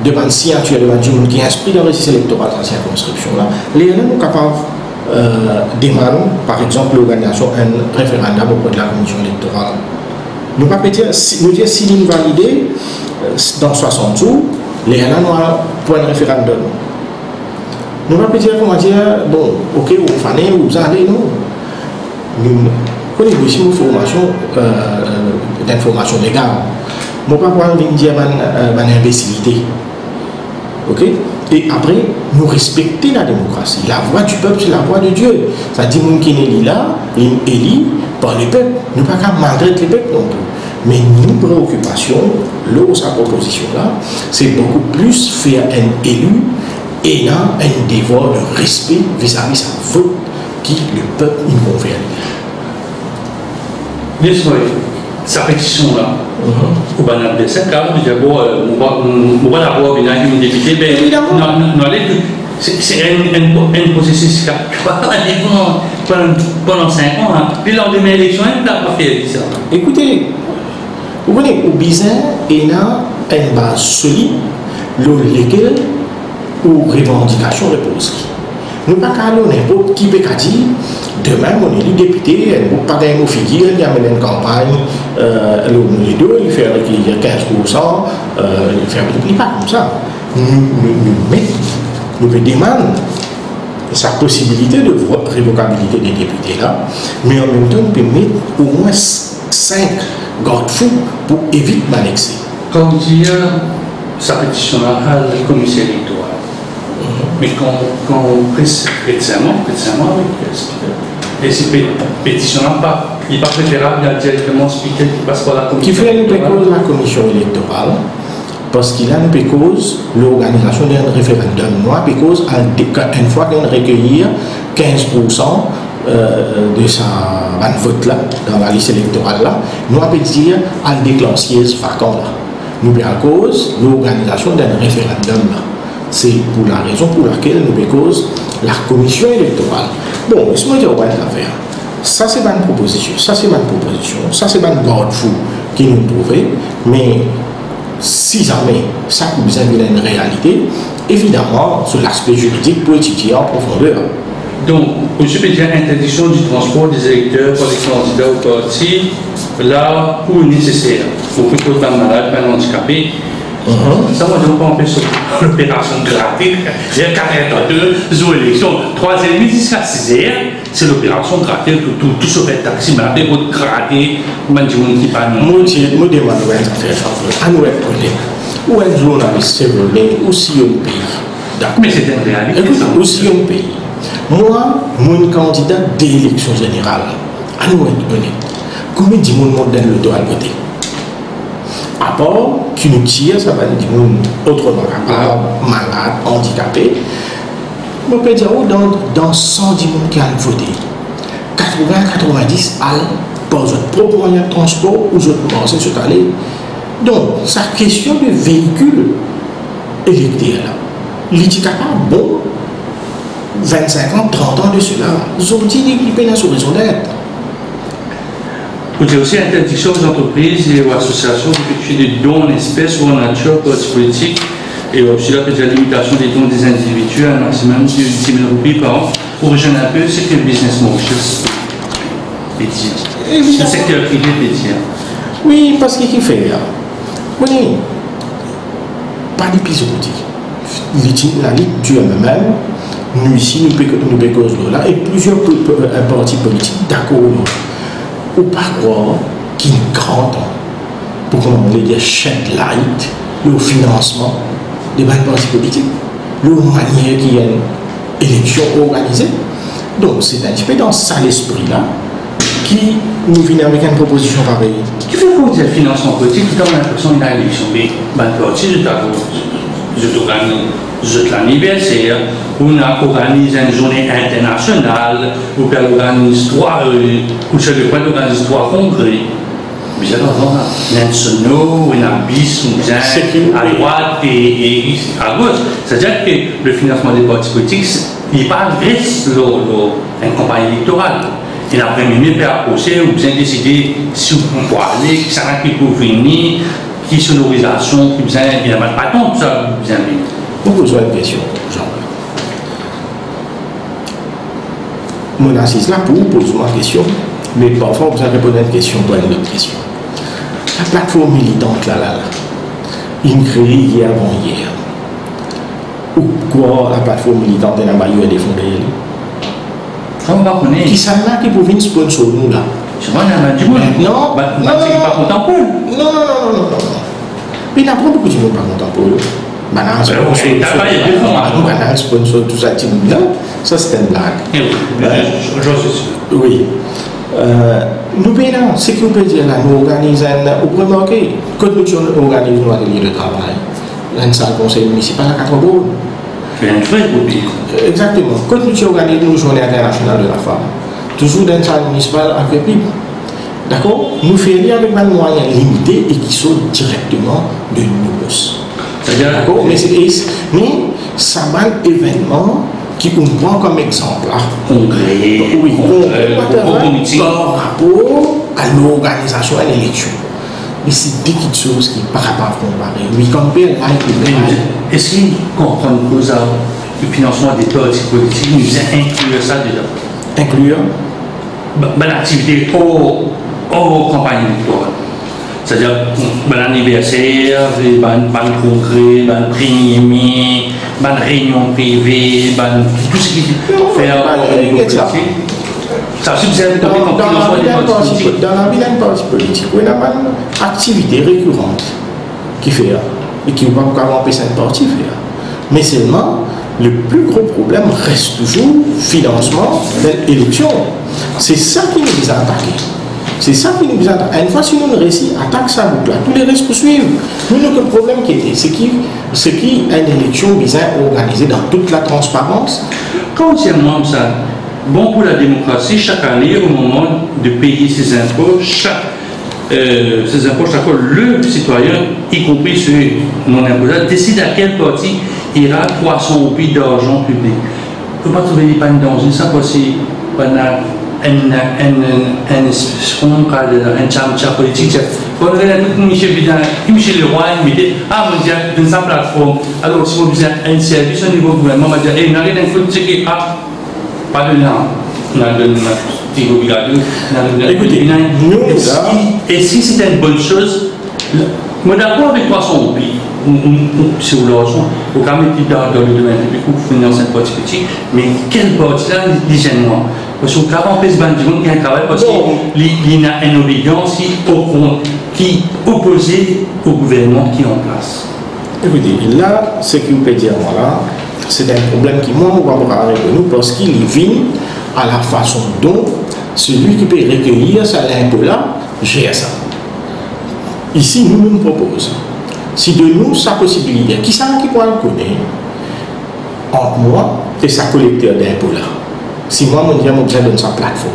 de la signature de gens qui est inscrit dans le récit électoral de sa circonscription, les gens sont capables de démarrer, par exemple, l'organisation d'un référendum auprès de la commission électorale. Nous ne pouvons pas dire, si l'une validée dans 60 jours, les gens pour un référendum. Nous ne pouvons pas dire, comment dire, bon, ok, vous fallait, vous allez, non. Nous connaissons aussi une formation d'information légale. Nous ne pouvons pas dire une imbécilité. Ok? Et après, nous respecter la démocratie. La voix du peuple, c'est la voix de Dieu. Ça dit que qui est là, il est élu par le peuple. Nous ne pouvons pas maltraiter le peuple non plus. Mais nos préoccupations, là où sa proposition là, c'est beaucoup plus faire un élu ayant un devoir de respect vis-à-vis de sa vote qui le peuple il confère. Laisse-moi, sa pétition là, au banal de cette carte, d'abord, on va d'abord venir avec une députée, mais c'est un processus qui va pendant 5 ans. Puis lors de mes élections, il n'a pas fait ça. Écoutez, vous voyez, au bizarre, il y a une base solide, laquelle ou revendication repose. Nous ne pouvons pas n'importe qui peut dire demain on est député, on ne peut pas gagner figure, il y a une campagne, les deux, il fait recueillir 15%, il fait pas comme ça. Nous demandons sa possibilité de révocabilité des députés là, mais en même temps nous peut mettre au moins 5 garde-fous pour éviter l'annexer. Quand on dit sa pétition à la commission électorale, mais quand récemment, et ces pétitions-là, il n'est pas préférable d'être directement speaker qui passe par la commission. Qui fait une cause la commission électorale, parce qu'il a une cause l'organisation d'un référendum. Moi, cause une fois qu'on recueillir 15% de sa vote là, dans la liste électorale là, nous on peut dire à déclencher vacant là. Nous à cause l'organisation d'un référendum là. C'est pour la raison pour laquelle nous cause la commission électorale. Bon, laisse-moi dire quoi l'affaire. Ça c'est ma proposition, ça c'est ma proposition, ça c'est ma garde-fou qui nous trouvait, mais si jamais ça vous a une réalité, évidemment, sur l'aspect juridique pour étudier en profondeur. Donc, je peux dire interdiction du transport des électeurs par les candidats au parti, là où nécessaire. Pour que tout le monde malade, pas handicapé. Ça, moi, je ne pense pas sur l'opération gratuite. J'ai 4h32, aux élections. 3h30 jusqu'à 6h, c'est l'opération gratuite. Tout se fait taxi, mais après, vous gratter, moi, je ne dis pas non. Moi, je demande à nous être ou un journaliste sévéré, ou si un pays. Mais c'est une réalité. Écoute, aussi un pays. Moi, mon candidat d'élection générale, à nous être honnête, combien de monde donne le droit à voter? À part qui nous tire, ça va dire autrement capable, malade, handicapé. Je peux dire dans 110 personnes qui ont voté, 80-90 par votre propre moyen de transport ou votre marché sur aller. Donc, sa question de véhicule électeur, il est capable, bon, 25 ans, 30 ans de cela, ils ont dit qu'il y a une raison d'être. Vous avez aussi interdiction aux entreprises et aux associations d'effectuer des dons en espèces ou en nature pour les politiques et aussi la limitation des dons des individus à un maximum de 10 000 roupies par an. Pour rejoindre un peu, c'est que le business Mauritius le secteur privé détient. Oui, parce qu'il fait là. Oui, pas d'épisode. La Ligue du même, nous ici, nous pécosons là, et plusieurs partis politiques d'accord. Ou pas croire qu'il y a une grande pour qu'on ait des chaînes light, le financement des partis politiques, le manière qu'il y a une élection organisée. Donc c'est un petit peu dans ça l'esprit-là qui nous vient avec une proposition pareille. Tu fais quoi dire financement politique, tu as l'impression qu'il y a une élection, mais parti, je t'organise l'anniversaire, on a organisé une journée internationale, on organise trois congrès. Mais j'ai pas nationaux, on a bis, à droite et à gauche. C'est-à-dire que le financement des partis politiques, il n'est pas reste une campagne électorale. Et après, même peut approcher, ou bien décider si on peut aller, qui ça qui peut venir, qui sonorisation, qui besoin, il n'y a pas tant de ça, bien venir. Vous posez une question, Jean. Mon assise là pour vous poser ma question, mais parfois vous avez répondu à une question pour une autre question. La plateforme militante là, il créée hier avant hier. Ou quoi la plateforme militante de la Bayou est défendue? Qui ça là qui peut venir sponsor nous là? Non, mais il n'y a pas beaucoup de monde pas content pour eux. Sponsor, tout ça, ça c'est une blague. Oui. Nous payons, ce que nous pouvons dire là, nous organisons, vous pouvez remarquer, quand nous organisons un atelier de travail, dans salle conseil municipal à 4 jours. Exactement. Quand nous organisons une journée internationale de la femme, toujours dans une salle municipale avec PIB. D'accord? Nous faisons avec un moyen limité et qui sont directement de nos boss. D'accord? Mais ça va un événement qui on prend comme exemple. Congrès. Oui, par rapport à l'organisation de l'élection. Mais c'est des petites choses qui par rapport à comparer. Oui, comparer là. Est-ce qu'on comprend une cause du financement des partis politiques, nous inclure ça déjà? Inclure l'activité hors campagne électorale. C'est-à-dire, l'anniversaire, les congrès, les premiers, les réunions privées, tout ce qui fait ça aussi, vous avez dans la vie d'un parti politique, il y a une activité récurrente qui fait et qui ne va pas empêcher un parti faire. Mais seulement, le plus gros problème reste toujours le financement de l'élection. C'est ça qui nous a attaqué. C'est ça qui nous a attaqué. Une fois si nous réussissons à attaquer ça, tous les restes poursuivent. Nous, le problème qui était, c'est qu'il y a une élection bizarre organisée dans toute la transparence. Quand c'est moi ça, bon pour la démocratie, chaque année, au moment de payer ses impôts, le citoyen, y compris ceux non imposables, décide à quel parti ira 300 roupies d'argent public. Il ne faut pas trouver des pannes dans une, ça aussi, un champ politique. Quand on regarde Michel Leroy, il me dit, ah, mon Dieu, dans sa plateforme, alors si vous avez un service au niveau gouvernement, on va dire, il n'y a rien d'un coup de ce qui est pas de langue. Écoutez, nous, et si c'était une bonne chose, moi d'accord avec toi son pays, si vous le rejoignez, au cas où dans le domaine public, vous finissez cette partie petite, mais quelle partie là, dis-moi. Parce qu'au cas où on peut se battre du monde qui a un travail, parce qu'il y a une obédience qui opposée au gouvernement qui est en place. Écoutez, là, ce que vous pouvez dire, voilà, c'est un problème qui, moi, on va voir avec nous, parce qu'il vient à la façon dont celui qui peut recueillir ça l'impôt là gère ça. Ici, nous proposons, si de nous, sa possibilité, qui ça qui pourra le connaître entre moi et sa collecteur d'impôt là. Si moi, mon diable, je donne sa plateforme,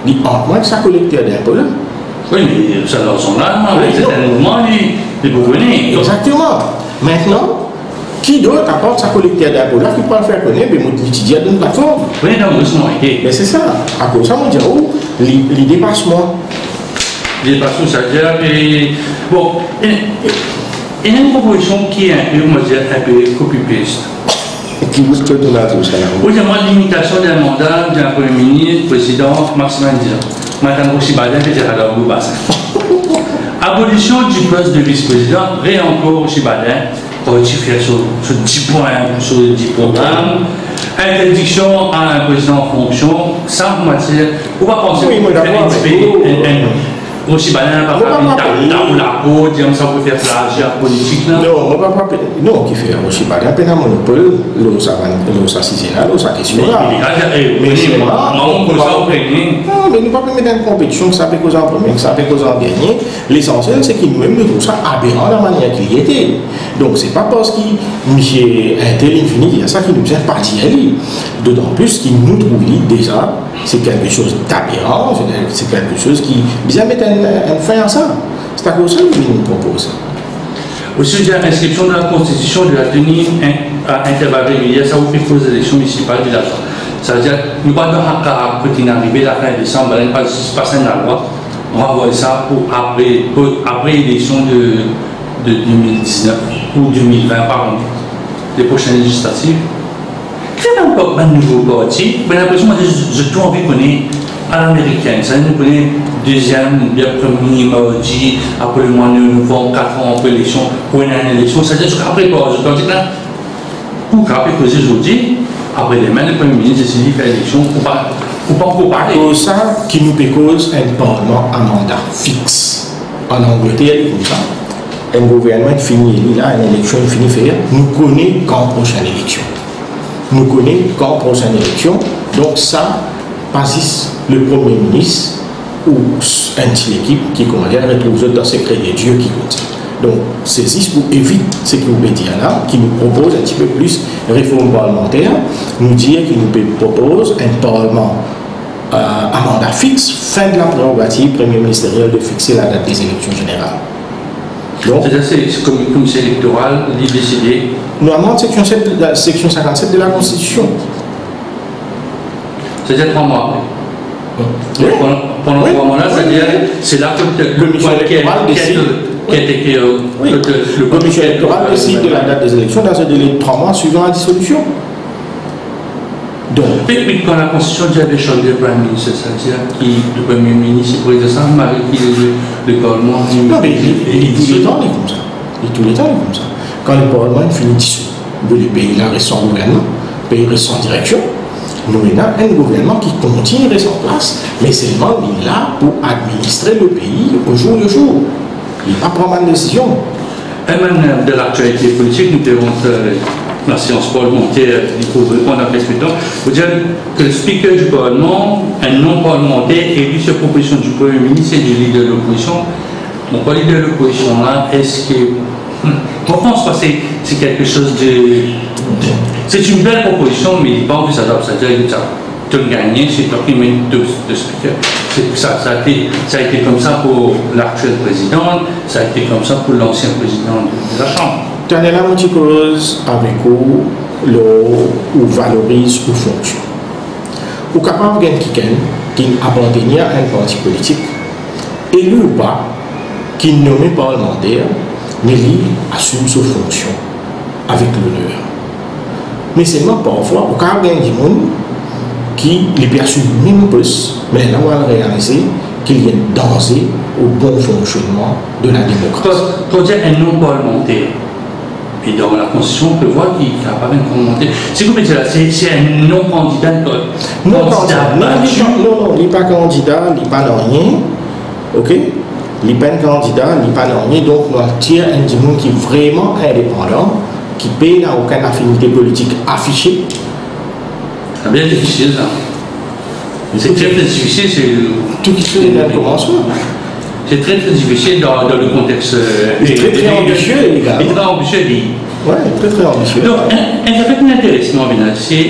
dit entre moi et sa collecteur d'impôt là. Oui, mais ça dans son âme, c'est un mouvement, il vous venez. Exactement. Maintenant, qui d'autre apporte sa collecteur d'impôt là qui peut le faire connaître, mais mon étudiant d'une plateforme. Oui, non, mais c'est ça. À cause de ça, on dit, oh, les dépassements. Les dépassements, c'est-à-dire, bon, il y a une proposition qui est un peu, on va dire, un peu copy-paste. Qui vous peut donner tout ça là? Oui, j'ai limitation d'un mandat d'un Premier ministre, président, maximum 10 ans. Maintenant, aussi, Baden, c'était à la boue basse. Abolition du poste de vice-président, réemploi aussi Baden. Rectifier sur 10 points, sur 10 programmes, interdiction à un président en fonction, sans matière. On va penser qu'on peut faire aussi banal, pas faire la peau, dire ça peut faire plagiat politique. Non, on va pas non, qui fait aussi banal, peine à monopole, l'eau ça c'est là, l'eau ça question là. Mais c'est moi, mais nous pas mettre en compétition, ça peut causer en premier, ça peut causer en dernier. L'essentiel, c'est qu'il nous-mêmes nous trouve ça aberrant la manière qu'il était. Donc c'est pas parce qu'il M. Intel Infini, il y a ça qui nous vient partir à lui. D'autant plus qu'il nous trouve déjà, c'est quelque chose d'aberrant, c'est quelque chose qui bien mettre un fin à ça. C'est à cause de ça qu'il nous propose. Au sujet de l'inscription de la Constitution de la tenue à intervalles réguliers, ça vous fait pour les élections municipales du Dakar. Ça veut dire que nous ne pouvons pas arriver à la fin décembre, on ne va pas passer dans la loi. On va voir ça pour après l'élection de 2019 ou 2020, pardon, les prochaines législatives. C'est encore un nouveau parti, mais l'impression que j'ai tout envie de connaître à l'américaine. Ça nous connaît deuxième, premier mardi, après le mois de novembre, 4 ans après l'élection, pour une élection. C'est-à-dire qu'après quoi, je dis là, pour qu'après que aujourd'hui, après demain, le Premier ministre décide de faire l'élection, pour pas parler. C'est ça qui nous cause un parlement à mandat fixe. En Angleterre, comme ça. Un gouvernement finit là, une élection finit faire, nous connaissons quand prochaine élection. Nous connaissons quand prochaine élection. Donc ça, passe le Premier ministre ou une petite équipe qui retrouve dans secret des dieux qui compte. Donc c'est pour éviter ce que vous pouvez dire là, qui nous propose un petit peu plus réforme parlementaire, nous dire qu'il nous propose un parlement à mandat fixe, fin de la prérogative Premier ministériel de fixer la date des élections générales. C'est-à-dire c'est comme une commission électorale, il décidé. Normalement, section 57 de la Constitution. C'est-à-dire 3 mois après. Oui. Pendant 3 mois là, c'est-à-dire c'est là que le commission électorale décide. Le commission électorale décide de la date des élections dans un délai de 3 mois suivant la dissolution. Donc, quand la Constitution dit avait changé le Premier ministre, c'est-à-dire que le Premier ministre pourrait ça, Marie qui le Parlement. Non, mais tous les temps, il est comme ça. Tous les temps, il est comme ça. Quand le Parlement finit dissous, le pays là reste sans gouvernement, le pays reste sans direction. Nous avons un gouvernement qui continue reste en place, mais seulement il est là pour administrer le pays au jour le jour. Il n'est pas prendre une décision. Et même de l'actualité politique, nous devons la science parlementaire, il faut répondre à la question. Il faut dire que le speaker du Parlement, un non-parlementaire, élu sur proposition du Premier ministre et du leader de l'opposition. Donc, le leader de l'opposition là, est-ce que. Je pense que c'est quelque chose de. C'est une belle proposition, mais il pense que ça doit dire que ça te gagner, c'est toi qui mets deux speakers. Ça a été comme ça pour l'actuel président, ça a été comme ça pour l'ancien président de la Chambre. Tu as la moitié cause avec où valorise ou fonction. Ou capable de quelqu'un qui appartient à un parti politique, élu ou pas, qui est nommé parlementaire, mais lui assume sa fonction avec l'honneur. Mais seulement parfois, au cas où il y a des gens qui les perçu même plus, mais là on va réaliser qu'il y a un danger au bon fonctionnement de la démocratie. Quand il y a un non parlementaire, et dans la Constitution, on peut voir qu'il n'y a pas même commentaire. C'est comme ça, c'est un non-candidat. Non, il n'est pas candidat, il n'est pas rien. Ok? Il n'est pas un candidat, il n'est pas rien. Donc, on tire un monde qui est vraiment indépendant, qui paye n'a aucune affinité politique affichée. C'est bien difficile, ça. C'est très difficile. Tout qui se fait dans le commencement. C'est très difficile dans le contexte. Très ambitieux, les gars. Très ambitieux, oui, très ambitieux. Donc, un fait intéressant, c'est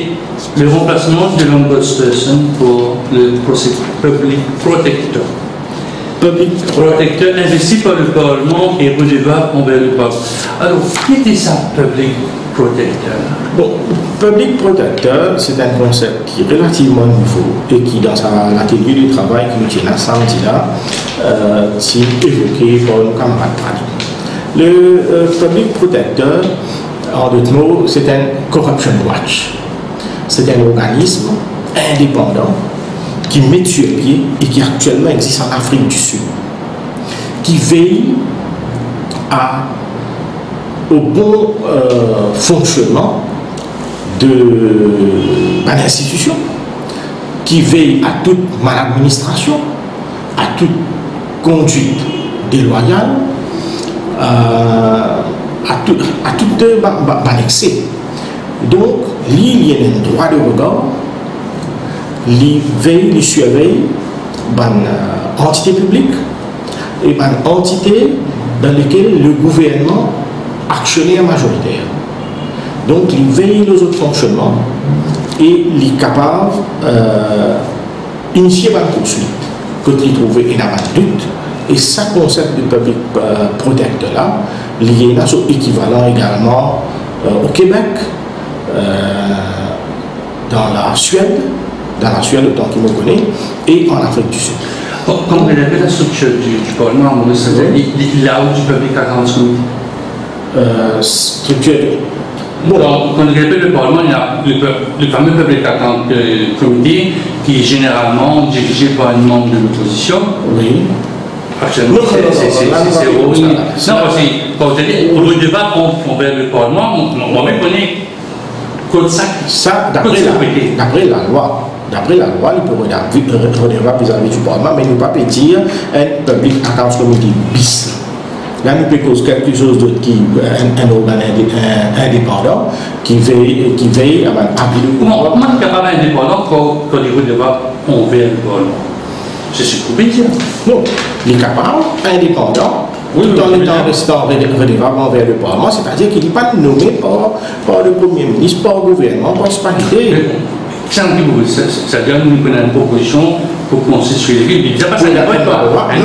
le remplacement de l'ombudsperson pour le public protector. Public protector investi par le Parlement et redevable envers le Parlement. Alors, qui était ça, public protector? Bon, public protector, c'est un concept qui est relativement nouveau et qui, dans l'atelier du travail que nous tenons samedi là, c'est évoqué par nos camarades pratiques. Le public protector, en d'autres mots, c'est un corruption watch. C'est un organisme indépendant qui met sur pied et qui actuellement existe en Afrique du Sud, qui veille au bon fonctionnement de l'institution, qui veille à toute maladministration, à toute conduite déloyale, à tout excès. Donc, il y a un droit de regard, il veille, il surveille une entité publique et une entité dans laquelle le gouvernement actionnaire majoritaire. Donc, il veille les autres fonctionnements et il est capable d'initier une poursuite quand il trouve un doute. Et ça, concept du public protecteur là, il y a son équivalent également au Québec, dans la Suède autant qu'il me connaît, et en Afrique du Sud. Quand on avait la structure du Parlement, là où du public account structure. Bon. Quand on appelle le Parlement, il y a le fameux public account committee qui est généralement dirigé par un membre de l'opposition. Oui. Actuellement, c'est horrible. Non, parce que quand je dis on redevable envers le Parlement, on va même connaître code 5. Ça, d'après la loi. D'après la loi, il peut redevable vis-à-vis du Parlement, mais il ne peut pas dire un public account committee bis. Là, nous peut cause quelque chose d'autre qui un organe indépendant qui veille à appliquer. Comment est capable indépendant quand il redevable envers le Parlement? C'est ce qu'on peut dire. Non, il est capable, indépendant, tout en étant restant redevable envers le Parlement, c'est-à-dire qu'il n'est pas nommé par le Premier ministre, par le gouvernement, par ce parité. C'est-à-dire que nous prenons une proposition pour constituer les villes. Il n'y a pas ça, il n'y a pas de loi. Il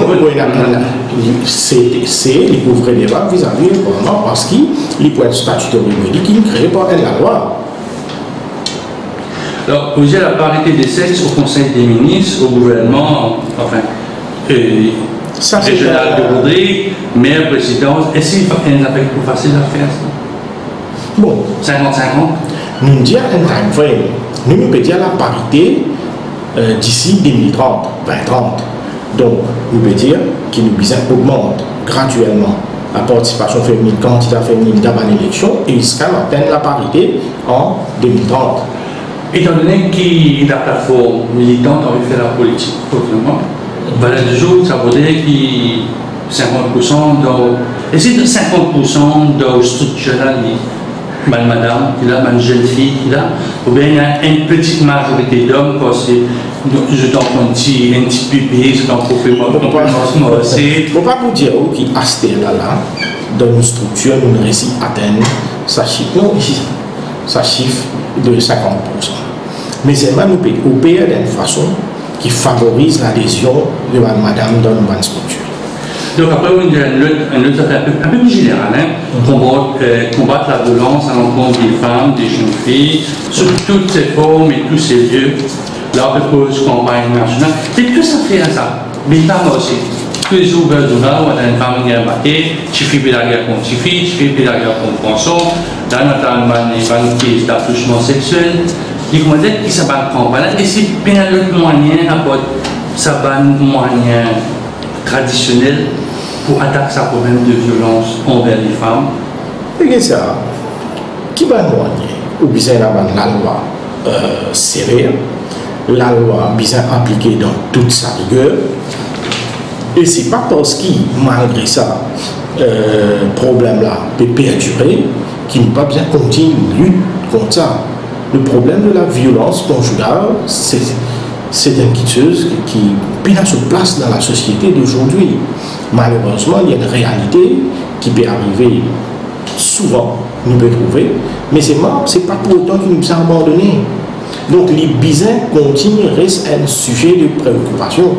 couvre redevable vis-à-vis du Parlement parce qu'il peut être statutoire qui ne crée pas la loi. Alors, vous avez la parité des sexes au Conseil des ministres, au gouvernement, enfin, régional de Rodrigue, maire, présidence. Est-ce qu'il y a un appel plus facile à faire ça? Bon. 50-50? Nous disons un time frame. Nous pouvons dire la parité d'ici 2030, 2030. Donc, nous pouvons dire qu'il nous augmente graduellement la participation féminine, candidat féminine dans l'élection, et jusqu'à atteindre la parité en 2030. Étant donné que la plateforme militante a fait la politique autrement, voilà du jour, ça veut dire que 50% de. Et c'est 50% de structure là, madame, qui a, une jeune fille qui a, ou bien il y a une petite majorité d'hommes, parce que je donne un petit pépé, je donne un peu de c'est. Il ne faut pas vous dire qui aspire là, dans une structure, nous réussit à atteindre sa chiffre. Non, sa chiffre de 50%. Mais c'est même au pays d'une façon qui favorise l'adhésion de madame dans une bonne structure. Donc après, il y a une autre affaire un peu plus générale, combattre la violence à l'encontre des femmes, des jeunes filles, sous toutes ces formes et tous ces lieux, là, de campagne nationale. C'est tout ça fait à ça. Mais les femmes aussi. Tous les ouverts de là, on a une femme qui a marqué, tu fais la guerre contre tu fais la guerre contre François, là, on a une qui est d'attouchement sexuel. Il comment dire qui ça va prendre. Et c'est bien l'autre moyen, ça va un moyen traditionnel pour attaquer ce problème de violence envers les femmes. Et ça, qui va moyen? Ou bien la loi sévère, la loi bien appliquée dans toute sa rigueur. Et c'est pas parce que malgré ça, problème-là peut perdurer, qu'il n'est pas bien continuer de lutter contre ça. Le problème de la violence conjugale, c'est une chose qui peine se place dans la société d'aujourd'hui. Malheureusement, il y a une réalité qui peut arriver souvent, nous peut trouver, mais c'est pas pour autant qu'il nous a abandonnés. Donc les bisins continuent, reste un sujet de préoccupation.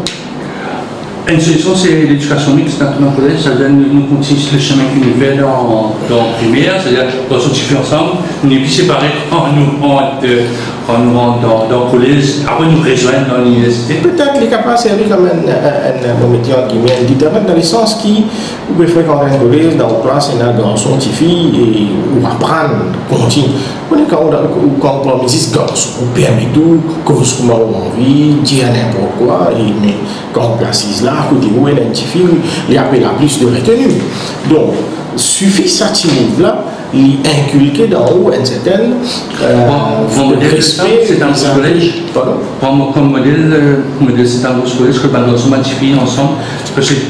Une solution, c'est l'éducation mixte dans le collège, c'est-à-dire nous continuons le chemin que nous faisons dans la primaire, c'est-à-dire qu'on s'occupe ensemble, nous n'est plus séparés quand nous rentrons dans le collège, après nous rejoignons dans l'université. Peut-être les capables de servir comme un métier en littéraire, dans le sens qui, vous pouvez fréquenter un collège, dans la classe, il y a un garçon, une fille, et ou apprendre, continuer. Quand on parle de garçon, on permet tout, cause comment on envie, dire n'importe quoi, mais quand on place là, à côté où elle est une petite fille, il y a plus de retenue. Donc, suffit ça, là, il inculquer dans haut un certain respect. C'est dans le collège. Comme modèle, c'est dans le collège que les garçons et les filles ensemble. Parce que c'est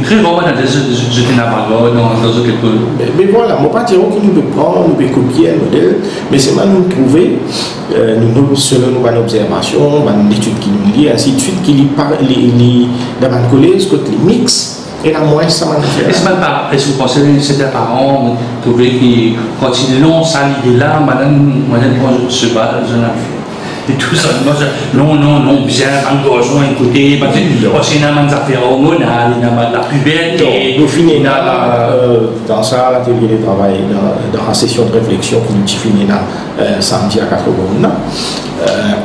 très rare dans jeter la parole dans autre école. Mais voilà, moi pas dire que nous pouvons prendre, nous pouvons copier un modèle, mais c'est mal nous trouver, selon nos observations, nos études qui nous lient, ainsi de suite, qui lit dans le collège, côté mix. Et la moins ça m'a fait. Est-ce que vous pensez que certains parents trouvaient qu'ils continuent non, ça l'idée là, madame, je sais pas, je n'ai fait. Et tout ça, non, bien, un garçon, écoutez, parce que c'est une affaire hormonale, il y a la puberté. Nous finissons dans ça, l'atelier de travail, dans la session de réflexion que nous finissons samedi à 4h.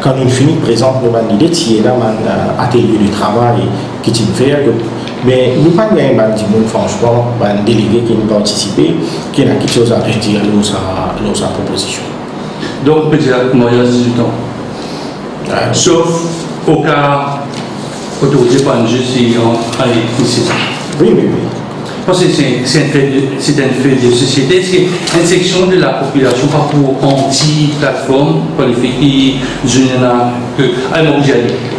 Quand nous finissons, présente nous l'idée, il y a un atelier de travail qui est fait. Mais nous ne pouvons pas dire, franchement, un délégué qui nous participe, qui a quelque chose à redire à sa proposition. Donc, on peut dire que moi, il y a 18 ans. Sauf au cas où on ne pas juste si on a ici. Oui. Parce que c'est un fait de société, c'est une section de la population, pas pour anti-plateforme, pour les filles qui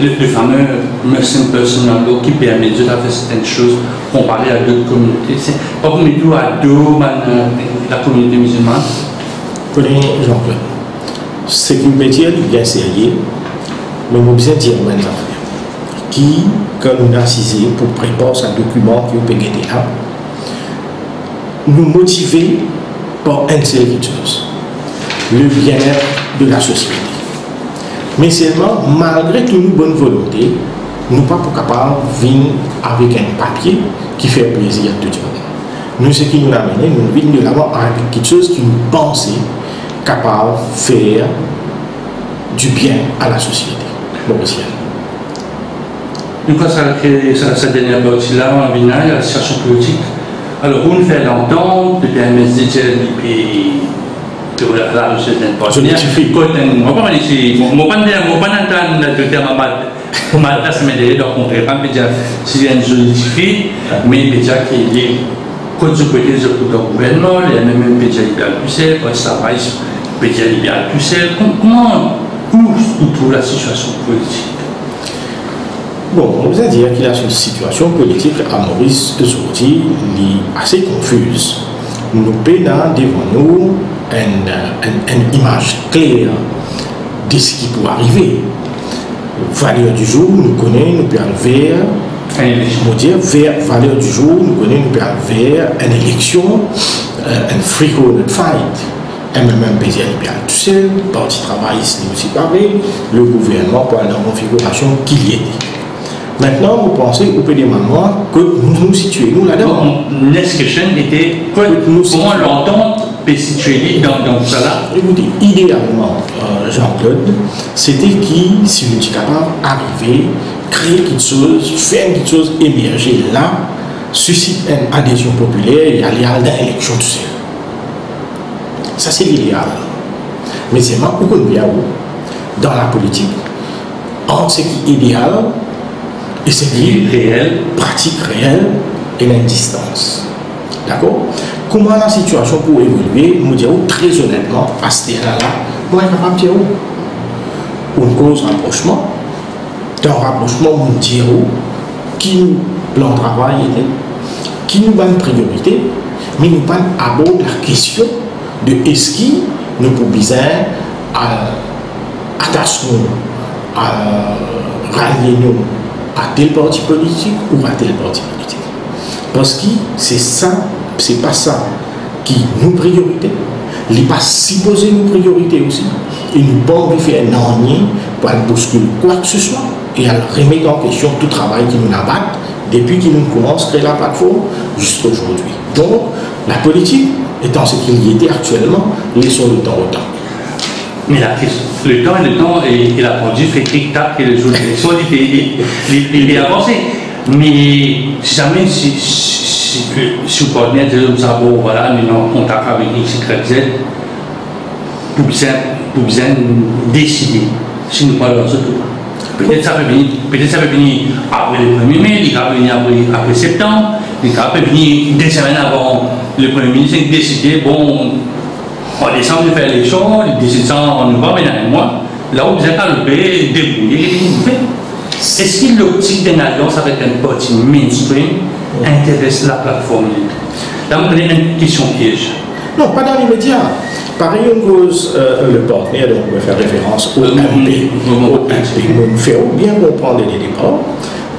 le fameux Muslim Personal Law qui permet de faire certaines choses comparées à d'autres communautés. C'est pas pour mettre à dos la communauté musulmane. Prenez Jean-Claude. Ce qui me dit, il est bien sérieux, mais je besoin de dire maintenant qui, quand nous avons assisé pour préparer ce document qui peut être là, nous motiver par une seule chose, le bien-être de la société. Mais seulement, malgré toute notre bonne volonté, nous ne sommes pas capables de venir avec un papier qui fait plaisir à tout le monde. Nous, ce qui nous a amené, nous venons de l'avant avec quelque chose qui nous pensait capable de faire du bien à la société. Une fois cette dernière partie-là, on a vu la situation politique. Alors, on fait longtemps, de permettre de dire, que la société n'est pas bien. Moi, pas ici, moi, pas d'entendre le terme pour ma place, mais d'ailleurs, donc, on ne peut pas me dire s'il y a une jolie fille, mais il peut dire qu'il est, quand du côté du gouvernement, il y a même un pédia libéral pucelle, quand ça va, il pédia libéral pucelle. Comment, où trouve la situation politique? Bon, on vous a dit qu'il y a une situation politique à Maurice aujourd'hui assez confuse. Nous avons devant nous une image claire de ce qui peut arriver. Valeur du jour, nous connaissons, nous pouvons vers valeur du jour, nous connaissons, nous pouvons vers une élection, un frequent fight. MMM pays libéral tout seul, parti travailliste aussi parlé, le gouvernement pour la configuration qu'il y ait. Maintenant, vous pensez au PD-Manoir que nous nous situons là-dedans. Next question était comment l'entente peut situer dans ça là? Écoutez, idéalement, Jean-Claude, c'était qui, si nous sommes capables d'arriver, créer quelque chose, faire quelque chose émerger là, suscite une adhésion populaire et aller à l'élection tout seul. Ça, c'est l'idéal. Mais c'est pas où qu'on vient où. dans la politique entre ce qui est idéal et ce qui est réel, pratique réelle et la distance. D'accord? Comment la situation peut évoluer, nous disons très honnêtement, à ce terrain-là, moi je suis capable de dire une cause rapprochement, d'un rapprochement, nous disons qui nous plan de travail était, qui nous donne priorité, mais nous aborde la question de est-ce que nous pouvons besoin attacher nous, rallier nous à tel parti politique ou à tel parti politique. Parce que c'est ça, c'est pas ça qui nous priorité. Il n'est pas supposé nous priorité aussi. Et nous ne pouvons pas faire rien pour bousculer quoi que ce soit et à remettre en question tout le travail qui nous abat depuis qu'il nous commence à créer la plateforme jusqu'à aujourd'hui. Donc, la politique étant ce qu'il y était actuellement, laissons le temps au temps. Mais le temps et la conduite fait tic-tac et le jour de l'élection, il est avancé. Mais si jamais, si vous parvenez de nous savoir, voilà, nous avons contact avec X, Y, Z, pour bien décider si nous parlons de ce tour. Peut-être ça peut venir après le 1er mai, il va venir après septembre, il va venir des semaines avant le 1er ministre, décider, bon, en décembre, il fait l'élection, il décide ça en novembre, il y a un mois, là où vous êtes à le payer, débrouiller, et vous faites. Est-ce que l'optique d'une alliance avec un parti mainstream intéresse la plateforme? Là, on connaît une question piège. Non, pas dans l'immédiat. Pareil, on cause le partenaire, donc on va faire référence au MP. On fait bien comprendre les débats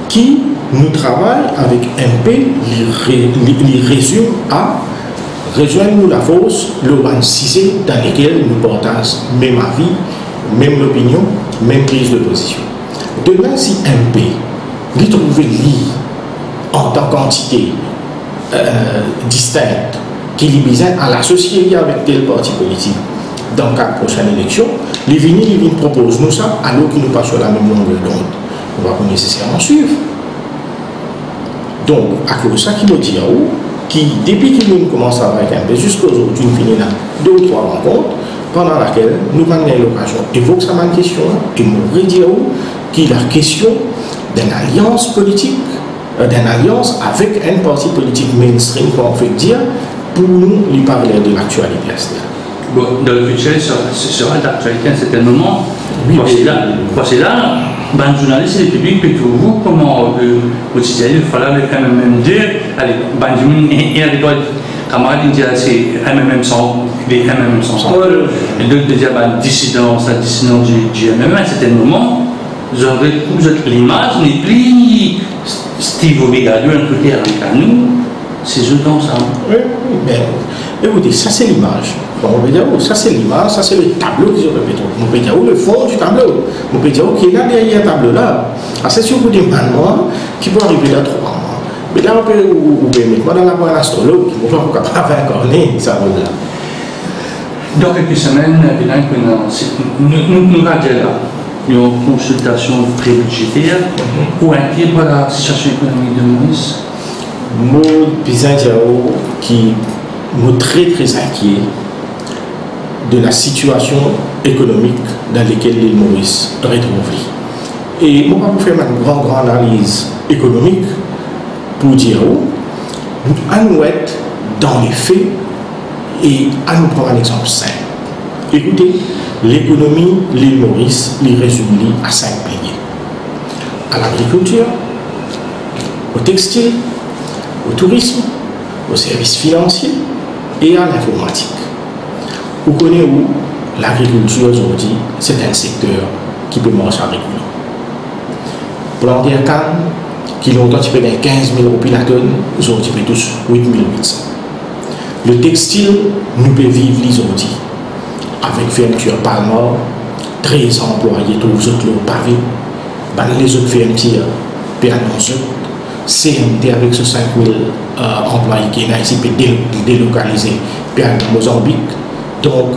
qui nous travaillent avec MP, il résume à rejoindre la force, le 26 dans lesquels nous partageons même avis, même opinion, même prise de position. Demain, si MP lui trouve lui en tant qu'entité distincte, qui est besoin à l'associer avec tel parti politique dans le cadre de la prochaine élection, il vient propose nous ça alors qu'il nous passe sur la même longueur d'onde. On va pas nécessairement suivre. Donc, à cause de ça, qui me dit qui, depuis qu'il nous commence à travailler avec MP, jusqu'à aujourd'hui, nous finissons 2 ou 3 rencontres, pendant laquelle nous avons l'occasion d'évoquer sa même question et nous redire qu'il y a la question d'une alliance politique, d'une alliance avec un parti politique mainstream, qu'on fait dire, pour nous lui parler de l'actualité. Bon, dans le futur, ce sera d'actualité à un certain moment. Oui, parce que là, les journalistes et le public peuvent vous comment vous dites, il fallait le MMM2, allez, Benjamin et un des camarades qui disent c'est MMM sans, les MMM sans Paul, et d'autres disaient dissidence, la dissidence du MMM à un certain moment, vous avez l'image n'est plus Steve Obigadou, un côté avec nous, c'est eux ensemble. Oui, mais écoutez, ça c'est l'image. Bon, on peut dire, ça c'est l'image, ça c'est le tableau qu'ils ont répété. On peut dire, le fond du tableau. On peut dire, qu'il y a derrière le tableau là. C'est sûr que des manuels qui peuvent arriver là 3 mois. Mais là, on peut mettre dans la voie astrologue, qui ne peut pas incarner ça là. Dans quelques semaines, nous allons là. Une consultation pré-budgétaire pour inquiéter pour la situation économique de Maurice. Moi, qui me très inquiet de la situation économique dans laquelle l'île Maurice retrouve. Et moi, je vais faire une grande analyse économique pour dire nous allons être dans les faits et à nous prendre un exemple simple. Écoutez, l'économie, l'île Maurice, les résume à 5 piliers. À l'agriculture, au textile, au tourisme, aux services financiers et à l'informatique. Vous connaissez où l'agriculture aujourd'hui, c'est un secteur qui peut marcher avec nous. Planter un canne, qui longtemps tu peux gagner 15 000 euros la tonne, aujourd'hui tu peux tous 8 800. Le textile, nous pouvons vivre aujourd'hui avec fermeture Palma, 13 employés, tous les autres au pavé, les autres fermetures, puis annoncer CMT avec ce 5 000 employés qui est ici, puis délocalisé, puis à Mozambique. Donc,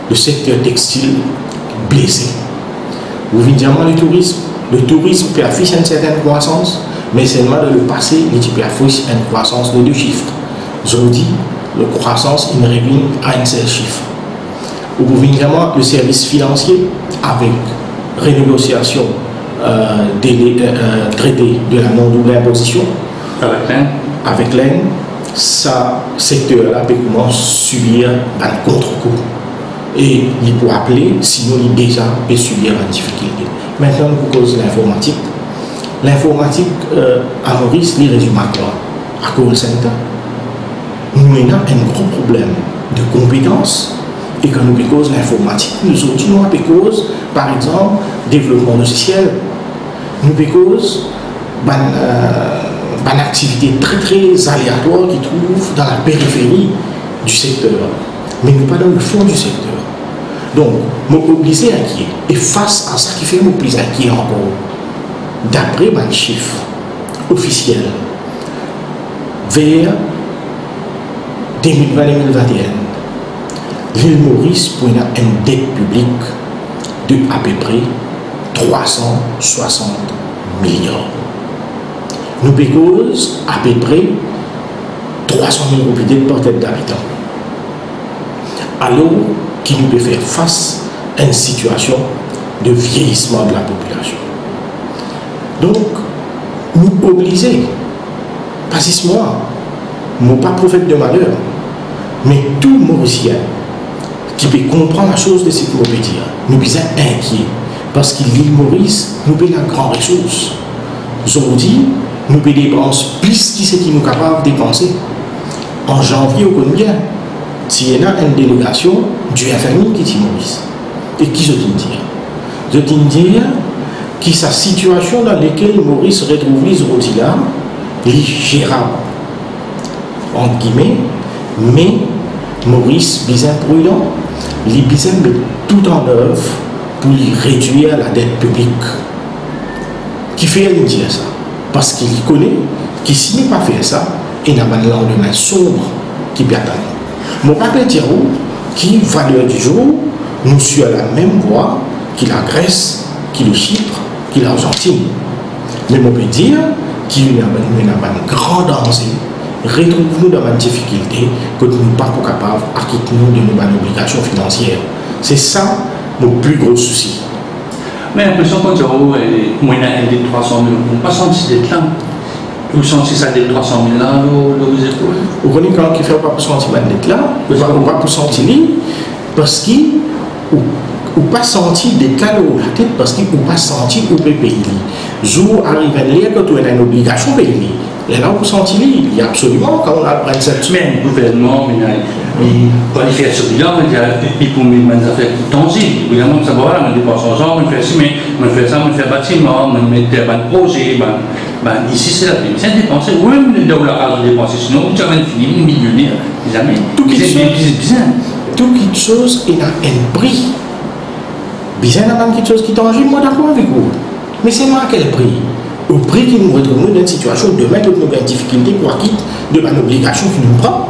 le secteur textile blessé. Vous venez dire le tourisme peut afficher une certaine croissance, mais seulement dans le passé, il peut afficher une croissance de 2 chiffres. Aujourd'hui, la croissance, il revient à un seul chiffre. Vous venez dire le service financier avec renégociation des traités de la non-double imposition avec l'Inde, ça secteur-là peut commencer à subir un contre-coup. Et il peut appeler, sinon il déjà peut subir la difficulté. Maintenant, pour cause de l'informatique. L'informatique à Maurice, il résume à quoi? À call center. Nous avons un gros problème de compétences et quand nous cause l'informatique, nous avons cause, par exemple, développement logiciel, nous cause une activité très très aléatoire qui trouve dans la périphérie du secteur, mais nous pas dans le fond du secteur. Donc, nous obligés à inquiet. Et face à ça qui fait nous plus inquiet encore, d'après les chiffres officiels, vers 2020-2021, l'île Maurice pour une dette publique de à peu près 360 milliards. Nous payons à peu près 300 000 roupies par tête d'habitant. Alors qu'il nous peut faire face à une situation de vieillissement de la population. Donc, nous obligés, pas 6 mois, nous pas prophète de malheur, mais tout Mauricien qui peut comprendre la chose de ce que nous peut dire, nous sommes inquiets parce que l'île Maurice nous paye la grande ressource. Aujourd'hui, nous pouvons dépenser plus que ce qui nous est capable de dépenser. En janvier, au combien s'il y a une délégation du FMI qui est Maurice. Et qui je dis dire? Je dis dire que sa situation dans laquelle Maurice se retrouve aujourd'hui là, est gérable, entre guillemets, mais Maurice, bien prudent, il met tout en œuvre pour lui réduire la dette publique. Qui fait lui dire ça? Parce qu'il connaît que s'il n'est pas fait ça, il n'a pas de lendemain sombre qui peut attendre. Mon papa dire qui, valeur du jour, nous suit à la même voie que la Grèce, que le Chypre, que l'Argentine. Mais on peut dire qu'il y a un grand danger. Retrouvons-nous dans une difficulté que nous ne sommes pas capables d'acquitter de nos obligations financières. C'est ça mon plus gros souci. Mais l'impression quand tu as moins de 300 000, on ne pas senti d'être là. Vous sentez ça des 300 000 là, vous épaules? Vous connaissez quand il ne fait pas pour sentir d'être là, vous ne pas pour sentir parce qu'il ou pas senti d'être là dans la tête parce qu'il ou pas senti ou peut payer. Jour arrive à l'air quand tu as une obligation de payer. Et là, vous sentez il y a absolument quand on apprend cette semaine. Le gouvernement, il va faire ce bilan, il faut mettre des affaires tangibles. Évidemment, ça va, on dépense l'argent, on fait ci, mais on fait ça, on fait bâtiment, on met des projets. Ici, c'est la vie. C'est dépenser. Oui, mais dans la case de dépenser, sinon, vous avez fini, millionnaire. Jamais. Tout quelque chose, il a un prix. Bizarre, il y a quelque chose qui est tangible, moi d'accord avec vous. Mais c'est moi quel prix? Au prix qui nous retrouvons dans une situation demain que nous avons une difficulté pour acquitter de une obligation qui nous prend.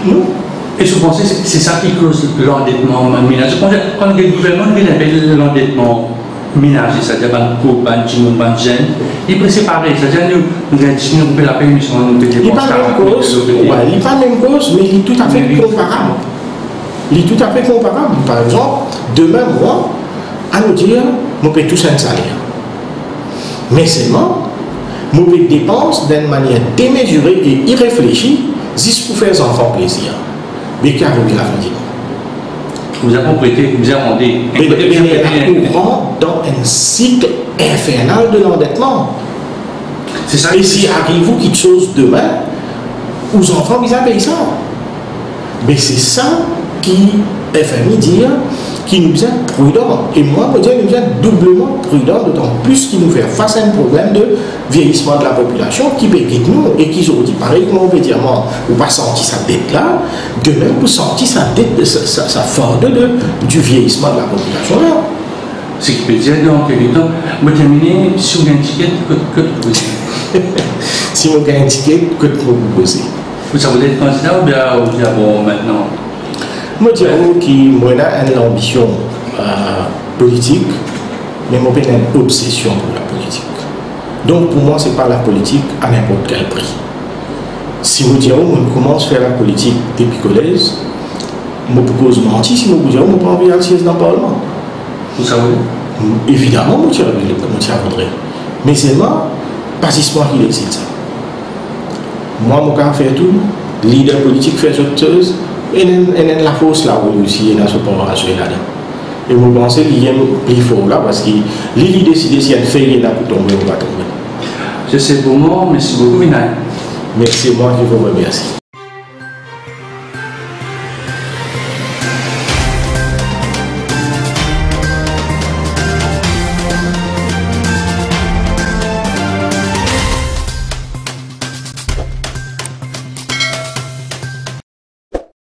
Non. Et je pense que c'est ça qui cause l'endettement ménager. Quand le gouvernement appelle l'endettement ménager, c'est-à-dire un jeune, il peut séparer. C'est-à-dire nous avons la permission de nous il n'est pas la même cause, mais il est tout à fait comparable. Il est tout à fait comparable. Par exemple, demain, moi, à nous dire, on paye tous un salaire. Mais seulement, nous dépensons d'une manière démesurée et irréfléchie, juste pour faire aux enfants plaisir. Mais qui arrive la fin du mois. Vous avez prêté, vous avez rendé. Nous rentrons dans un cycle infernal de l'endettement. C'est ça. Et si arrive quelque chose demain, aux enfants, ils ont payé ça. Mais c'est ça qui FMI dit qui nous est prudent. Et moi, je nous est doublement prudent, d'autant plus qu'il nous fait face à un problème de vieillissement de la population qui peut être nous et qui aujourd'hui, pareil, comment on peut dire, moi, ou pas sentir sa dette là, demain, vous sentir sa dette, sa force du vieillissement de la population là. Ce qui peut dire, donc, vous terminez sur un ticket que vous posez. Si vous avez un ticket, que vous posez. Vous avez être candidat ou bien bon maintenant? Moi, je dirais que moi, j'ai une ambition politique, mais moi, j'ai une obsession pour la politique. Donc, pour moi, ce n'est pas la politique à n'importe quel prix. Si vous dites, on commence à faire la politique depuis collège, je peux mentir si vous dites, on ne peut pas envoyer la siège dans le Parlement. Vous savez? Évidemment, nous voudrais. Mais c'est moi, pas histoire qui décide ça. Moi, je vais faire tout, leader politique fait autre chose, et la force là aussi, et dans ce pouvoir à jouer là-dedans. Et vous pensez qu'il y a plus fort là, parce que l'idée décide si elle fait là pour tomber ou pas tomber. Je sais pour moi, merci beaucoup, Vinay. Merci, moi qui vous remercie.